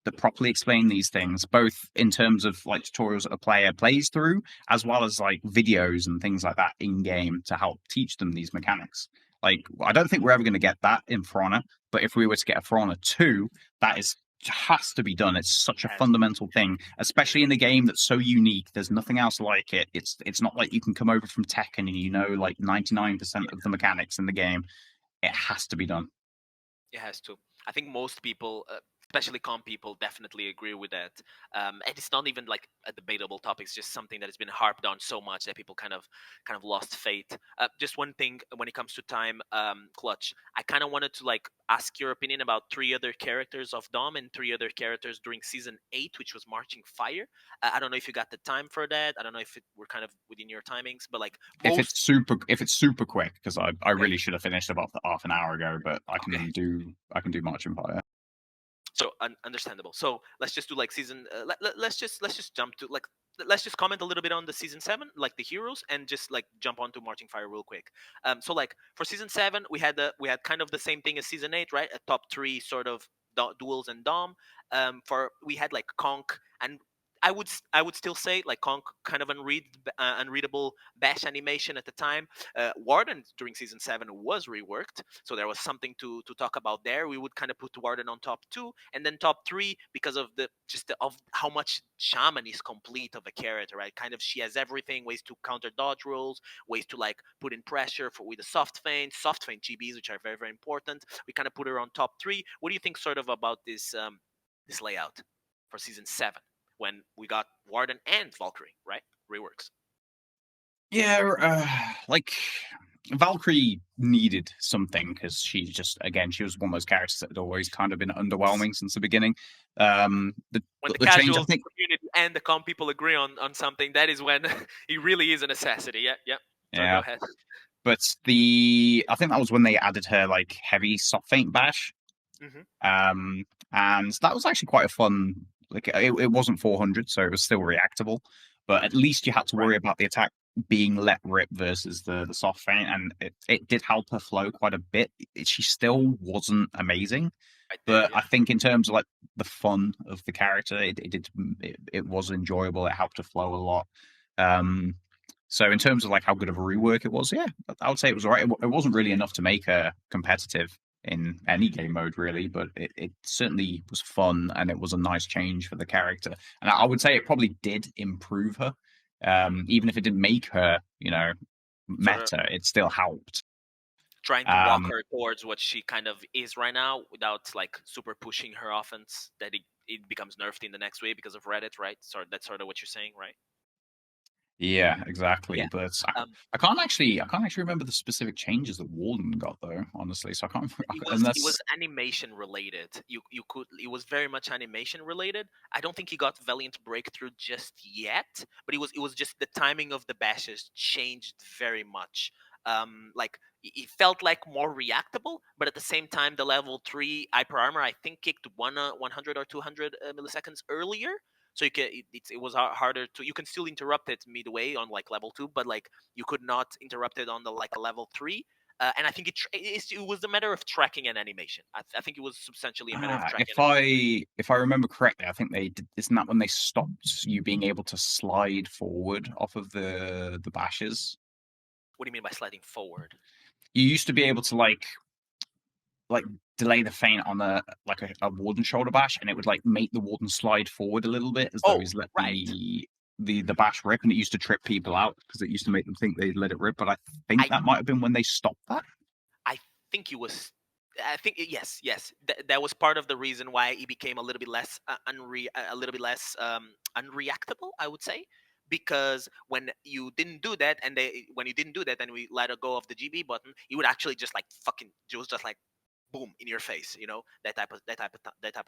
that properly explain these things, both in terms of like tutorials that a player plays through, as well as like videos and things like that in game to help teach them these mechanics. Like, I don't think we're ever going to get that in For Honor, but if we were to get a For Honor 2, that is has to be done. It's such a Has fundamental thing, especially in a game that's so unique. There's nothing else like it. It's not like you can come over from Tekken and you know like 99% of the mechanics in the game. It has to be done. It has to. I think most people, especially calm people, definitely agree with that. And it's not even like a debatable topic. It's just something that has been harped on so much that people kind of lost faith. Just one thing when it comes to time, Clutch. I kind of wanted to like ask your opinion about three other characters of Dom and three other characters during season 8, which was Marching Fire. I don't know if you got the time for that. I don't know if we're kind of within your timings, but like most. If it's super quick, because I Okay. really should have finished about half an hour ago, but Okay. I can do March Empire. So understandable. So let's just do like season. Let's just jump to like let's just comment a little bit on the season 7, like the heroes, and just like jump onto Marching Fire real quick. So like for season 7, we had kind of the same thing as season 8, right? A top 3 sort of duels and dom. For we had like Conk and. I would still say like Conk kind of unreadable bash animation at the time. Warden during season 7 was reworked, so there was something to talk about there. We would kind of put Warden on top 2, and then top 3 because of of how much Shaman is complete of a character, right? Kind of she has everything: ways to counter dodge rolls, ways to like put in pressure for with the soft feint GBs, which are very very important. We kind of put her on top 3. What do you think sort of about this layout for season 7 when we got Warden and Valkyrie, right? Reworks. Yeah, like Valkyrie needed something because she was one of those characters that had always kind of been underwhelming since the beginning. When the The change, I casual think, community and the calm people agree on something, that is when it really is a necessity. Yeah, yeah. Sorry, go yeah, ahead. but I think that was when they added her like heavy soft feint bash. Hmm. Um, and that was actually quite a fun. Like it wasn't 400, so it was still reactable, but at least you had to Right. worry about the attack being let rip versus the soft feint, and it did help her flow quite a bit. She still wasn't amazing, Right there. but Yeah. I think in terms of like the fun of the character, it was enjoyable. It helped her flow a lot. Um, so in terms of like how good of a rework it was, yeah, I would say it was alright. It wasn't really enough to make her competitive. in any game mode really, but it certainly was fun and it was a nice change for the character. And I would say it probably did improve her. Even if it didn't make her, Sort of meta, it still helped. trying to walk Um, her towards what she kind of is right now without like super pushing her offense that it becomes nerfed in the next way because of Reddit, right? So that's sort of what you're saying, right? yeah, exactly. Yeah. But Um, I can't actually remember the specific changes that Warden got though, honestly. So I can't it was unless animation related. You could it was very much animation related. I don't think he got Valiant Breakthrough just yet, but it was just the timing of the bashes changed very much. Like it felt like more reactable, but at the same time, the level 3 hyper armor I think kicked 100 or 200 milliseconds earlier. So it was harder to. You can still interrupt it midway on like level 2, but like you could not interrupt it on the like a level 3. And I think it was a matter of tracking and animation. I think it was substantially a matter of tracking if and animation. I remember correctly, I think they did, isn't that when they stopped you being able to slide forward off of the bashes? What do you mean by sliding forward? You used to be able to like delay the feint on a warden shoulder bash, and it would like make the warden slide forward a little bit as though Oh, he's let right. the bash rip, and it used to trip people out because it used to make them think they'd let it rip. But I think I that might have been when they stopped that. I think it was. I think yes, yes. That was part of the reason why it became a little bit less a little bit less unreactable. I would say because when you didn't do that, when you didn't do that, and we let go of the GB button, it would actually just like fucking. It was just like boom in your face, that type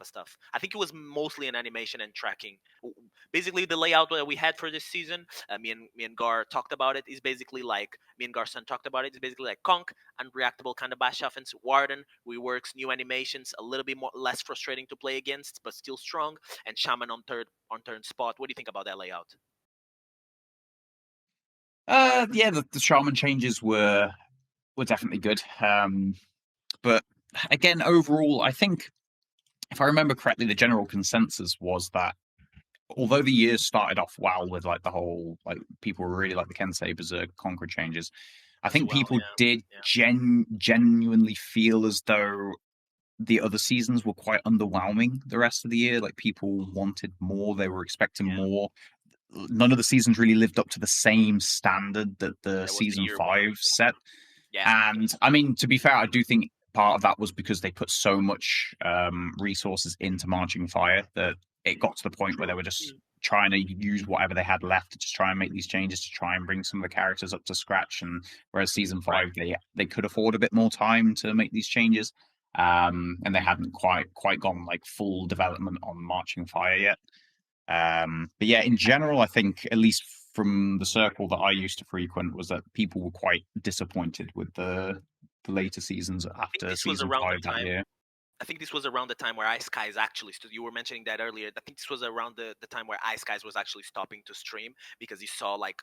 of stuff. I think it was mostly an animation and tracking. Basically the layout that we had for this season, me and Gar talked about it, is basically like me and Garson talked about it, is basically like Conk, unreactable kind of bash offense, Warden reworks new animations, a little bit more less frustrating to play against but still strong, and Shaman on turn spot. What do you think about that layout? Yeah, the shaman changes were definitely good. But again, overall, I think if I remember correctly, the general consensus was that although the year started off well with like the whole like people were really like the Kensei Berserk Conqueror changes, I As think well, people did yeah. genuinely feel as though the other seasons were quite underwhelming the rest of the year. Like people wanted more, they were expecting Yeah, more. None of the seasons really lived up to the same standard that the that was the season year one. 5 set. Yeah, And I mean, to be fair, I do think part of that was because they put so much resources into Marching Fire that it got to the point where they true. were just trying to use whatever they had left to just try and make these changes to try and bring some of the characters up to scratch. And whereas season Right. 5, they could afford a bit more time to make these changes, and they hadn't quite gone like full development on Marching Fire yet. But yeah, in general, I think at least from the circle that I used to frequent was that people were quite disappointed with the later seasons I think after this was season around the 5 that time year. I think this was around the time where Ice Skies actually you were mentioning that earlier. I think this was around the time where Ice Skies was actually stopping to stream because he saw like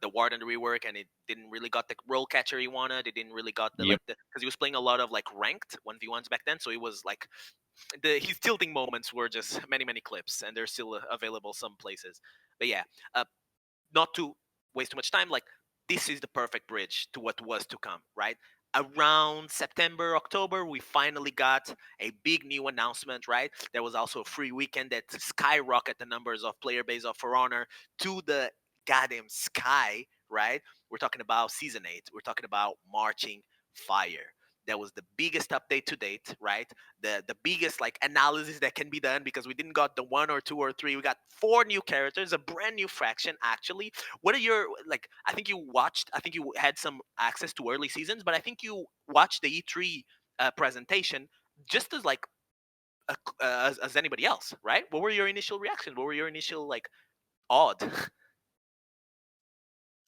the Warden rework, and it didn't really got the role catcher he wanted. It didn't really got the Yep. like the because he was playing a lot of like ranked 1v1s back then, so it was like his tilting moments were just many clips, and they're still available some places. But yeah, uh, not to waste too much time, like this is the perfect bridge to what was to come, right? Around September, October, we finally got a big new announcement, right? There was also a free weekend that skyrocketed the numbers of player base of For Honor to the goddamn sky, right? We're talking about season 8. We're talking about Marching Fire. That was the biggest update to date, right? The biggest like analysis that can be done because we didn't got the one or two or three. We got 4 new characters, a brand new faction actually. What are your like? I think you watched. I think you had some access to early seasons, but I think you watched the E3 presentation just as like as anybody else, right? What were your initial reactions? What were your initial like odd?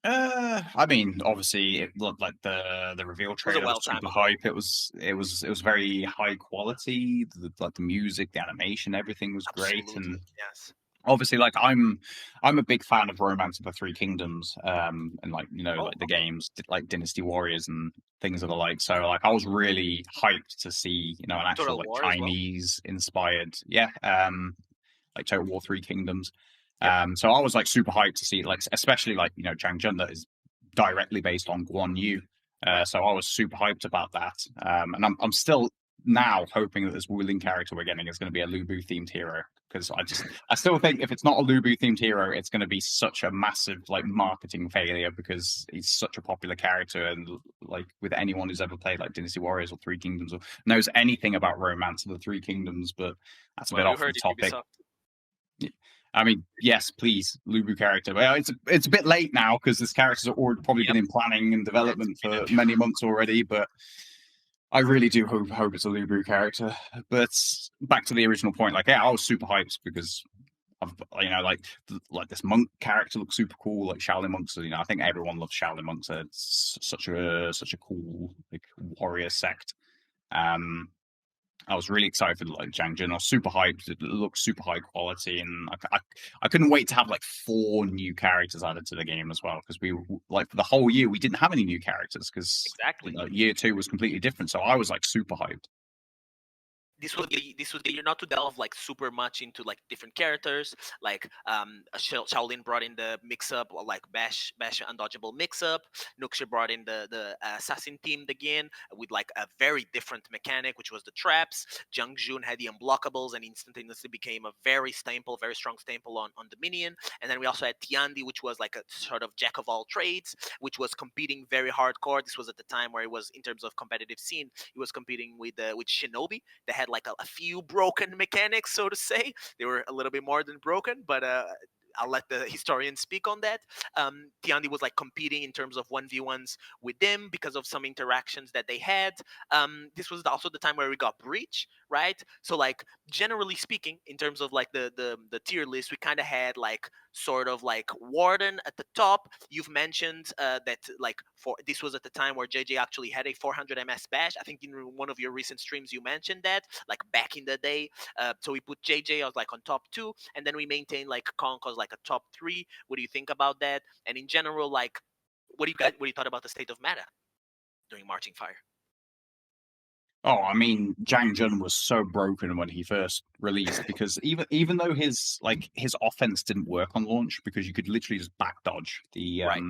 I mean, obviously, it looked like the reveal Was a trailer was well time super ago. hype. It was very high quality. Like the music, the animation, everything was great. Absolutely, And yes. obviously, like I'm a big fan of Romance of the Three Kingdoms, and like Oh, like the okay. games like Dynasty Warriors and things of the like. So like I was really hyped to see an actual Total like War as well. Chinese inspired, yeah, like Total War Three Kingdoms. Yep. So I was like super hyped to see like especially like Chang Chun that is directly based on Guan Yu. Right. So I was super hyped about that. And I'm still now hoping that this Wuling character we're getting is going to be a Lubu themed hero, because I still think if it's not a Lubu themed hero, it's going to be such a massive like marketing failure, because he's such a popular character, and like with anyone who's ever played like Dynasty Warriors or Three Kingdoms or knows anything about Romance of the Three Kingdoms. But that's a bit Well, you off the heard it, topic. Ubisoft. I mean, yes, please, Lubu character. Well, it's a bit late now, because this character's already probably Yep. been in planning and Yeah, it's development been for many months already. But I really do hope it's a Lubu character. But back to the original point, like, yeah, I was super hyped because of, you know, like this monk character looks super cool, like Shaolin monks. You know, I think everyone loves Shaolin monks. It's such a cool like warrior sect. Um, I was really excited for like Zhang Jin. I was super hyped. It looked super high quality, and I couldn't wait to have like 4 new characters added to the game as well. Because we like for the whole year we didn't have any new characters, because exactly. year 2 was completely different. So I was like super hyped. This was the year not to delve like super much into like different characters. Like Shaolin brought in the mix up, or like Bash undodgeable mix up. Nuxia brought in the assassin team again with like a very different mechanic, which was the traps. Jiang Jun had the unblockables and instantaneously became a very strong staple on the minion. And then we also had Tiandi, which was like a sort of jack of all trades, which was competing very hardcore. This was at the time where it was, in terms of competitive scene, he was competing with Shinobi. They had like a few broken mechanics, so to say. They were a little bit more than broken, but I'll let the historian speak on that. Tiandi was like competing in terms of 1v1s with them because of some interactions that they had. This was also the time where we got Breach, right? So like generally speaking, in terms of like the tier list, we kind of had like sort of like Warden at the top. You've mentioned that like for this was at the time where JJ actually had a 400 MS bash. I think in one of your recent streams you mentioned that, like back in the day. So we put JJ as like on top 2, and then we maintained like Conk as like a top 3. What do you think about that? And in general, like, what do you thought about the state of meta during Marching Fire? Oh, I mean, Zhang Jun was so broken when he first released, because even though his offense didn't work on launch, because you could literally just back dodge Right.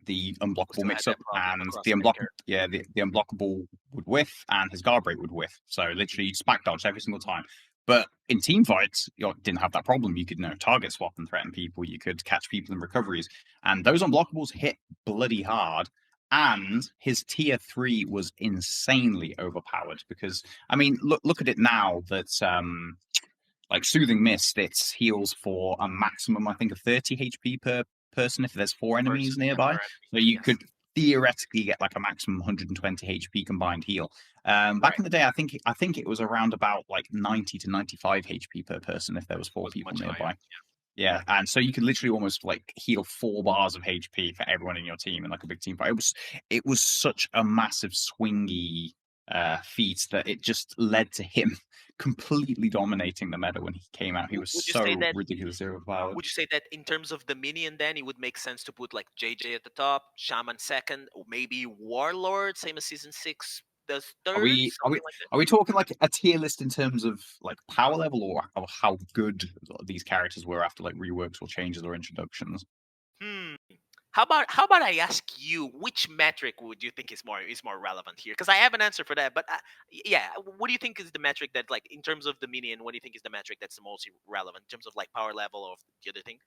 the We unblockable still had mix that up, problem and across many characters. the unblockable would whiff, and his guard break would whiff. So literally you just back dodge every single time. But in team fights, you didn't have that problem. You could, target swap and threaten people. You could catch people in recoveries, and those unblockables hit bloody hard. And his tier 3 was insanely overpowered, because I mean, look at it now that like Soothing Mist, it heals for a maximum, I think, of 30 HP per person if there's 4 Per person, enemies yeah, nearby. per enemy. So you Yes. could theoretically get like a maximum 120 HP combined heal. Back Right. in the day, I think it was around about like 90 to 95 HP per person if there was 4 Was people much higher. nearby. Yeah, and so you could literally almost like heal 4 bars of HP for everyone in your team in like a big team fight. It was such a massive swingy feat that it just led to him completely dominating the meta when he came out. He was Would you say so that? ridiculously overpowered. Would you say that in terms of the minion, then it would make sense to put like JJ at the top, Shaman second, or maybe Warlord, same as season 6 does Are third, we are we something like that. are we talking like a tier list in terms of like power level, or how good these characters were after like reworks or changes or introductions? Hmm. How about I ask you, which metric would you think is more relevant here? Because I have an answer for that, but yeah, what do you think is the metric that, like, in terms of the minion, what do you think is the metric that's the most relevant in terms of like power level of the other thing?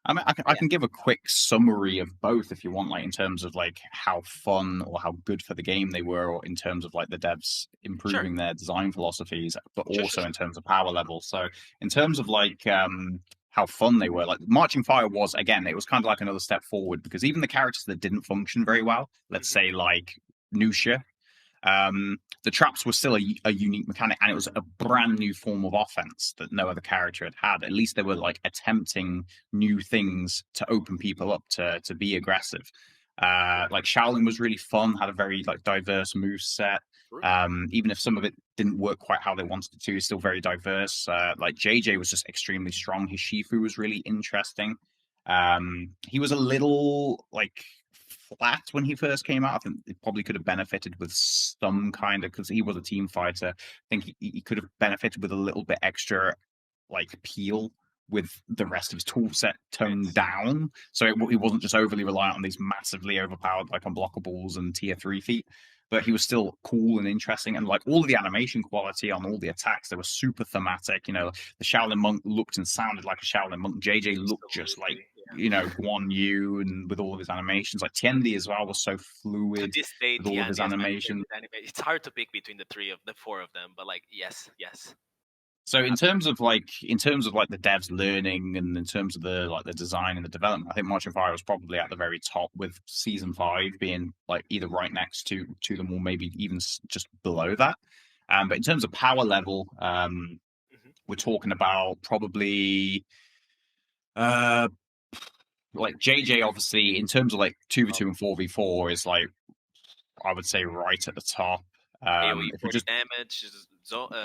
I mean, I Yeah, can give a quick summary of both if you want, like in terms of like how fun or how good for the game they were, or in terms of like the devs sure, improving their design philosophies, but sure, sure, also sure. in terms of power level. So in terms of like how fun they were, like Marching Fire was, again, it was kind of like another step forward, because even the characters that didn't function very well, let's Hmm. say like Nusha, the traps were still a unique mechanic, and it was a brand new form of offense that no other character had had. At least they were like attempting new things to open people up to be aggressive. Like Shaolin was really fun, had a very like diverse move set. True. Even if some of it didn't work quite how they wanted it to, it's still very diverse. Like JJ was just extremely strong. His Shifu was really interesting. He was a little like flat when he first came out. I think it probably could have benefited with some kind of, because he was a team fighter. I think he could have benefited with a little bit extra like peel with the rest of his tool set toned down, so he wasn't just overly reliant on these massively overpowered like unblockables and tier 3 feat, but he was still cool and interesting, and like all of the animation quality on all the attacks, they were super thematic. You know, the Shaolin monk looked and sounded like a Shaolin monk. JJ looked just like, Absolutely, yeah. you know, Guan Yu, and with all of his animations, like Tiendi as well was so To fluid this day, with all of his Tiandi is my animation. favorite anime. It's hard to pick between the four of them, but like, yes, yes. So in terms of like the devs learning, and in terms of the like the design and the development, I think March of Fire was probably at the very top, with season 5 being like either right next to them, or maybe even just below that. But in terms of power level, we're talking about probably like JJ, obviously, in terms of like 2v2 and 4v4, is like, I would say, right at the top. AoE If we 40 just damage,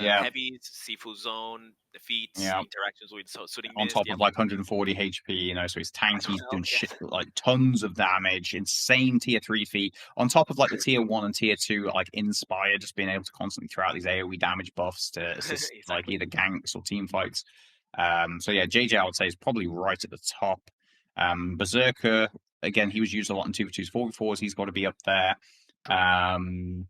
Yeah, heavy, Sifu zone, defeats, yeah, interactions with shooting on mist. top Yep. of like 140 HP, you know, so he's As tanky, he's well, doing shit, yes. like tons of damage, insane tier 3 feat, on top of like the tier 1 and tier 2, like Inspire, just being able to constantly throw out these AoE damage buffs to assist like Exactly. either ganks or team fights. So yeah, JJ, I would say, is probably right at the top. Berserker, again, he was used a lot in 2v2s, 4v4s, he's got to be up there. True.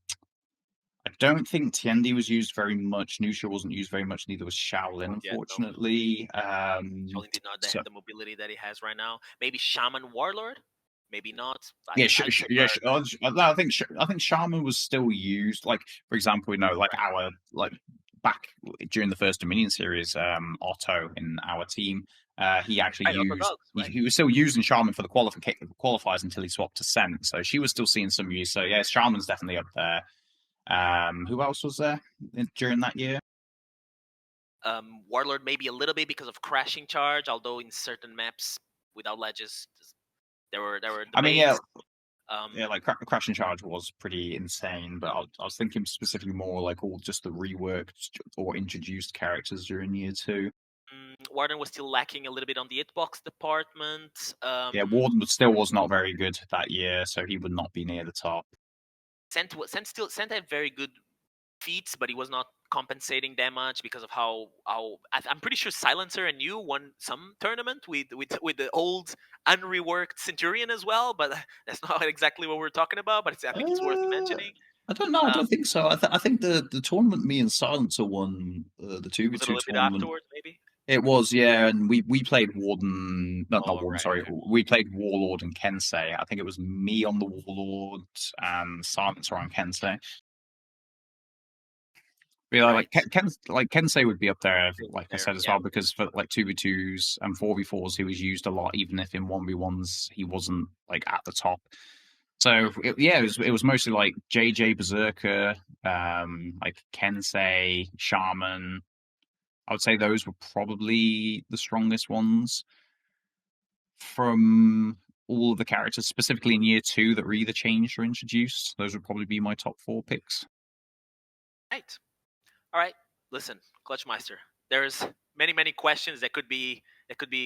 I don't think Tiendi was used very much. Nusha wasn't used very much. Neither was Shaolin, Not yet, no. unfortunately. Shaolin did not So have the mobility that he has right now. Maybe Shaman Warlord, maybe not. yeah, I yeah. prefer. I think Shaman was still used. Like, for example, you know, like Right. our like back during the first Dominion series, Otto in our team, he actually Right, used. Orthodox, right? He was still using Shaman for the qualifiers until he swapped to Scent. So she was still seeing some use. So yeah, Shaman's definitely up there. Who else was there during that year? Warlord maybe a little bit because of crashing charge, although in certain maps without ledges, there were I mean, yeah, debates. yeah, like Crash and Charge was pretty insane, but I was thinking specifically more like all just the reworked or introduced characters during year 2. Warden was still lacking a little bit on the hitbox department. Yeah, Warden still was not very good that year, so he would not be near the top. Sent had very good feats, but he was not compensating that much because of how I'm pretty sure Silencer and you won some tournament with the old unreworked Centurion as well, but that's not exactly what we're talking about. But I think it's worth mentioning. I don't know. I Um, don't think so. I think the tournament me and Silencer won, the two v was it a two little bit tournament. afterwards, maybe? It was, yeah, and we played Warden, not Oh, Warden, right, sorry, okay. we played Warlord and Kensei. I think it was me on the Warlord and Silencer on Kensei. Yeah, Right. like Kensei would be up there, Still like I there, said as yeah. well, because for like 2v2s and 4v4s, he was used a lot, even if in 1v1s he wasn't like at the top. So it was mostly like JJ Berserker, like Kensei, Shaman. I would say those were probably the strongest ones from all of the characters, specifically in year 2 that were either changed or introduced. Those would probably be my top 4 picks. Right. All right. Listen, Clutchmeister. There's many questions that could be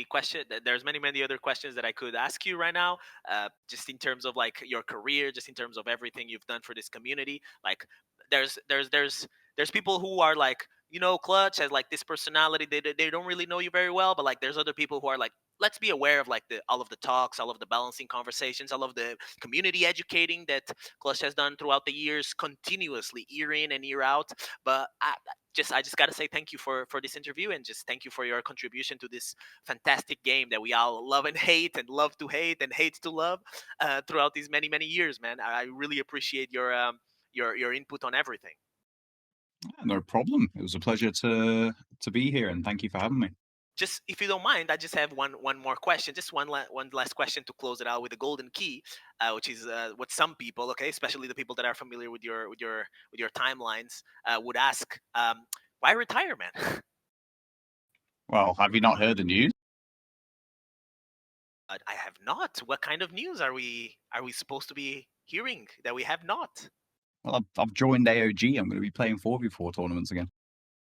question. There's many other questions that I could ask you right now. Just in terms of like your career, just in terms of everything you've done for this community. Like, there's people who are like, you know, Clutch has like this personality. They don't really know you very well, but like there's other people who are like, let's be aware of like the all of the talks, all of the balancing conversations, all of the community educating that Clutch has done throughout the years, continuously, year in and year out. But I just got to say thank you for this interview, and just thank you for your contribution to this fantastic game that we all love and love to hate and hate to love throughout these many years, man. I really appreciate your input on everything. No problem. It was a pleasure to be here, and thank you for having me. Just if you don't mind, I just have one more question, just one last question to close it out with the golden key, which is what some people, okay, especially the people that are familiar with your timelines, would ask. Why retire, man? Well, have you not heard the news? I have not. What kind of news are we supposed to be hearing that we have not? Well, I've joined AOG. I'm going to be playing 4v4 tournaments again.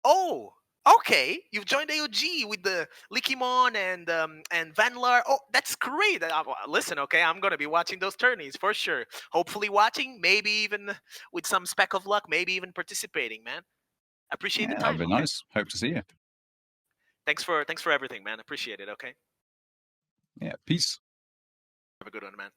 Oh, okay. You've joined AOG with the Likimon and Vanlar. Oh, that's great. Listen, okay, I'm gonna be watching those tourneys for sure. Hopefully, watching, maybe even with some speck of luck, maybe even participating. Man, appreciate the Yeah, that'd time. be Okay. nice. Hope to see you. Thanks for everything, man. Appreciate it. Okay. Yeah, peace. Have a good one, man.